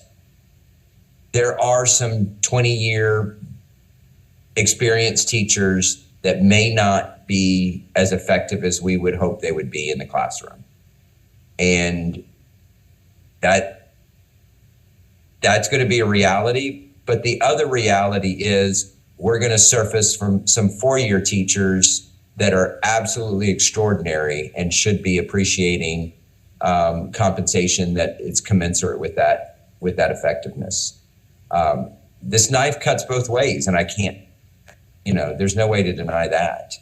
M: there are some 20-year experienced teachers that may not be as effective as we would hope they would be in the classroom. And that's going to be a reality. But the other reality is we're going to surface from some 4-year teachers that are absolutely extraordinary and should be appreciating compensation that is commensurate with that effectiveness. This knife cuts both ways, and I can't, there's no way to deny that.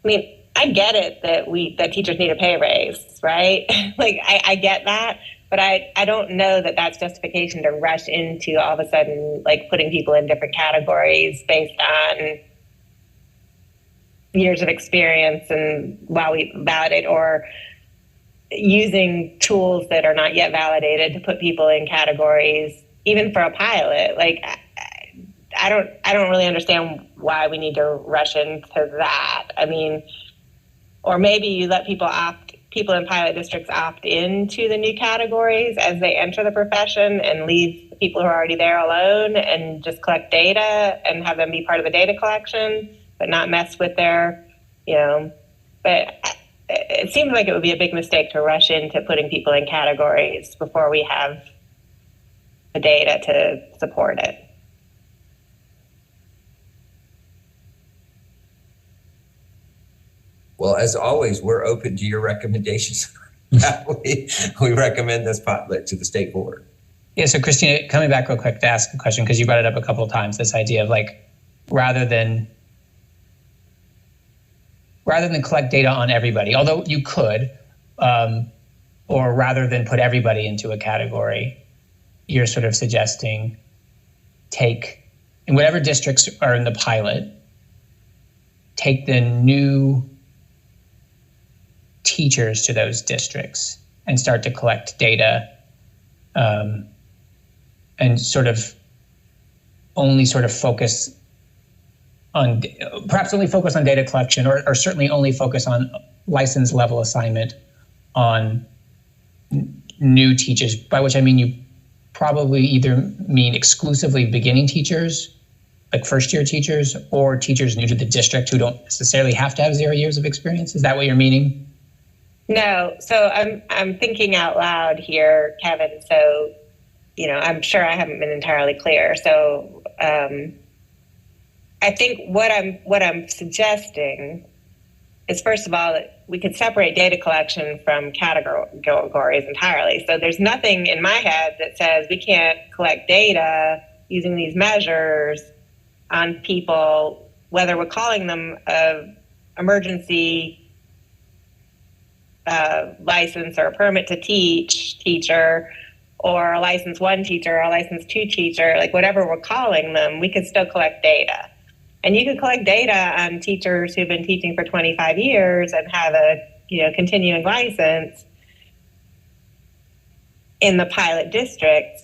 G: I mean, I get it that teachers need a pay raise, right? Like, I get that, but I don't know that that's justification to rush into all of a sudden, like, putting people in different categories based on years of experience and while we validate, or using tools that are not yet validated to put people in categories, even for a pilot. Like, I don't really understand why we need to rush into that. I mean, or maybe you let people opt people in pilot districts opt into the new categories as they enter the profession and leave the people who are already there alone and just collect data and have them be part of the data collection, but not mess with their, but it seems like it would be a big mistake to rush into putting people in categories before we have the data to support it.
M: Well, as always, we're open to your recommendations. we recommend this pilot to the state board.
F: Yeah, so Christina, coming back real quick to ask a question, because you brought it up a couple of times, this idea of like, rather than collect data on everybody, although you could, or rather than put everybody into a category, you're sort of suggesting in whatever districts are in the pilot, take the new teachers to those districts and start to collect data, and only focus on, perhaps only focus on data collection, or certainly only focus on license level assignment on new teachers, by which I mean you probably either mean exclusively beginning teachers, like first year teachers, or teachers new to the district who don't necessarily have to have 0 years of experience. Is that what you're meaning?
G: No, so I'm thinking out loud here, Kevin. So, I'm sure I haven't been entirely clear. So, I think what I'm suggesting is, first of all, that we could separate data collection from categories entirely. So there's nothing in my head that says we can't collect data using these measures on people, whether we're calling them emergency license or a permit to teach teacher, or a license 1 teacher, or a license 2 teacher, like whatever we're calling them, we could still collect data. And you could collect data on teachers who've been teaching for 25 years and have a continuing license in the pilot districts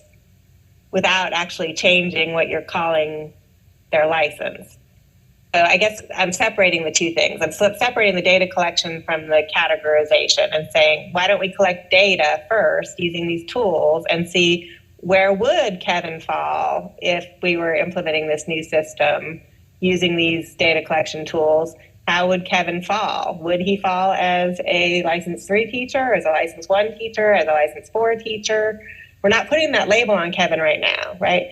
G: without actually changing what you're calling their license. So I guess I'm separating the two things. I'm separating the data collection from the categorization and saying, why don't we collect data first using these tools and see where would Kevin fall if we were implementing this new system using these data collection tools? How would Kevin fall? Would he fall as a license 3 teacher, as a license 1 teacher, as a license 4 teacher? We're not putting that label on Kevin right now, right?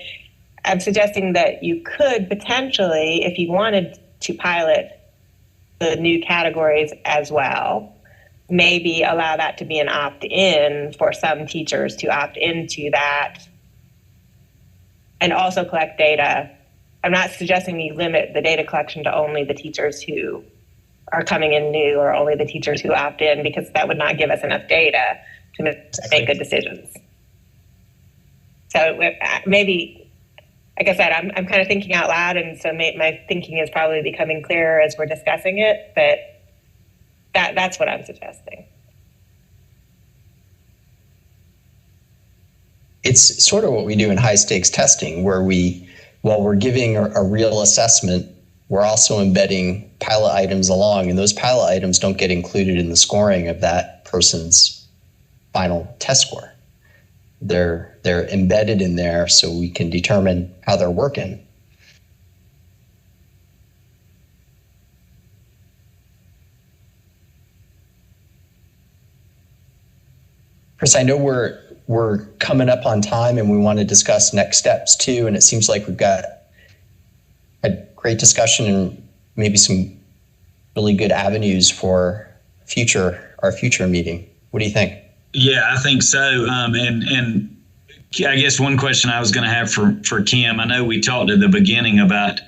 G: I'm suggesting that you could potentially, if you wanted to pilot the new categories as well, maybe allow that to be an opt-in for some teachers to opt into that and also collect data. I'm not suggesting you limit the data collection to only the teachers who are coming in new or only the teachers who opt in, because that would not give us enough data to make good decisions. So maybe, like I said, I'm kind of thinking out loud, and so my thinking is probably becoming clearer as we're discussing it, but that's what I'm suggesting.
C: It's sort of what we do in high stakes testing, where while we're giving a real assessment, we're also embedding pilot items along, and those pilot items don't get included in the scoring of that person's final test score. They're embedded in there so we can determine how they're working. Chris, I know we're coming up on time and we want to discuss next steps too, and it seems like we've got a great discussion and maybe some really good avenues for our future meeting. What do you think?
B: Yeah, I think so. And I guess one question I was going to have for Kim, I know we talked at the beginning about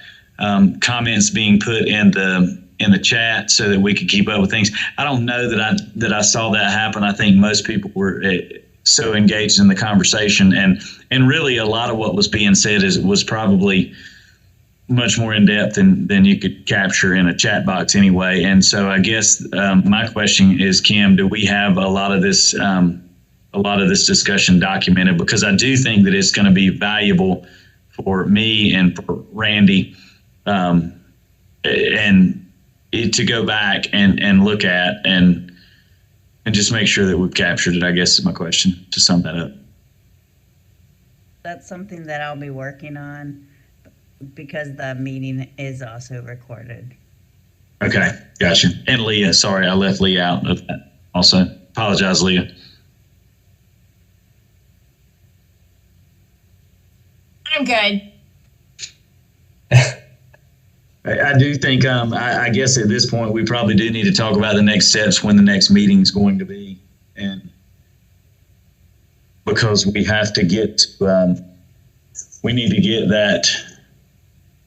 B: comments being put in the chat so that we could keep up with things. I don't know that I saw that happen. I think most people were so engaged in the conversation, and really a lot of what was being said was probably much more in depth than you could capture in a chat box anyway. And so I guess my question is, Kim, do we have a lot of this discussion documented? Because I do think that it's going to be valuable for me and for Randy, and to go back and look at and and just make sure that we've captured it, I guess is my question, to sum that up.
A: That's something that I'll be working on because the meeting is also recorded.
B: Okay, gotcha. And Leah, sorry, I left Leah out of that also. Apologize, Leah.
N: I'm good.
B: I do think, I guess at this point, we probably do need to talk about the next steps, when the next meeting is going to be. And because we have to get, we need to get that.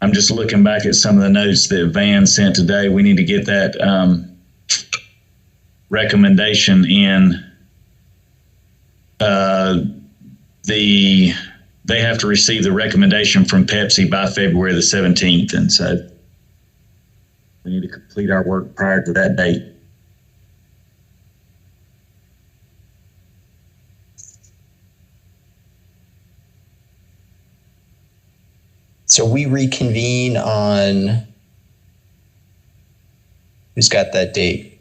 B: I'm just looking back at some of the notes that Van sent today. We need to get that recommendation in. They have to receive the recommendation from PEPSC by February the 17th. And so we need to complete our work prior to that date.
C: So we reconvene on, who's got that date?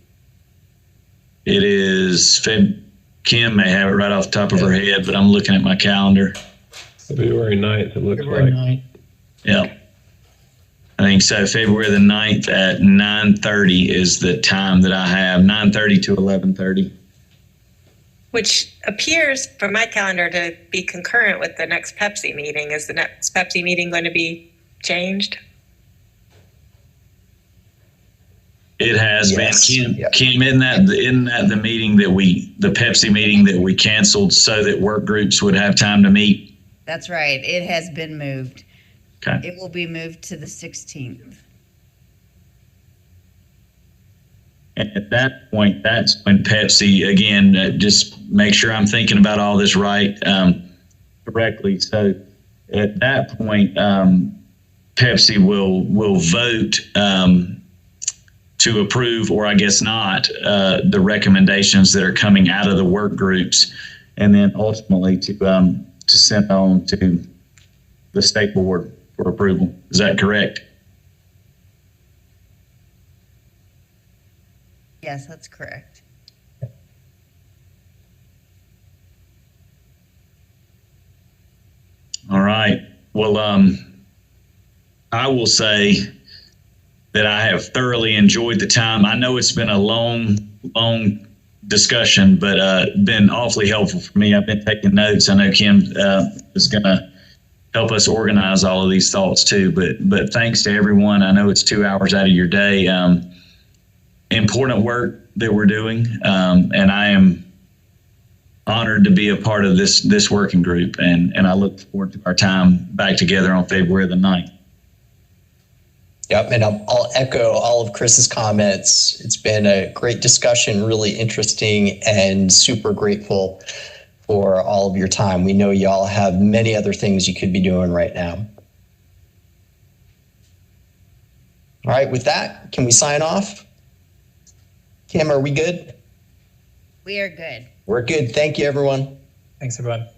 B: It is Kim may have it right off the top of her head, but I'm looking at my calendar.
K: February 9th, it looks
J: February
K: like.
J: 9th.
B: Yeah. I think so. February the 9th at 9:30 is the time that I have, 9:30 to 11:30.
G: Which appears from my calendar to be concurrent with the next PEPSC meeting. Is the next PEPSC meeting going to be changed?
B: It has
C: Yes.
B: been.
C: Yep.
B: Kim, isn't that the meeting that the PEPSC meeting that we canceled so that work groups would have time to meet?
A: That's right. It has been moved.
B: Okay.
A: It will be moved to the 16th.
B: And at that point, that's when PEPSC, again, just make sure I'm thinking about all this right, correctly. So at that point, PEPSC will vote to approve, or I guess not, the recommendations that are coming out of the work groups, and then ultimately to send on to the state board for approval. Is that correct?
A: Yes, that's correct.
B: All right. Well, I will say that I have thoroughly enjoyed the time. I know it's been a long discussion, but been awfully helpful for me. I've been taking notes. I know Kim is going to help us organize all of these thoughts too. But thanks to everyone. I know it's 2 hours out of your day. Important work that we're doing, and I am honored to be a part of this working group, and I look forward to our time back together on February the 9th.
C: Yep, and I'll echo all of Chris's comments. It's been a great discussion, really interesting, and super grateful for all of your time. We know y'all have many other things you could be doing right now. All right, with that, can we sign off? Kim, are we good?
A: We are good.
C: We're good. Thank you, everyone.
F: Thanks, everyone.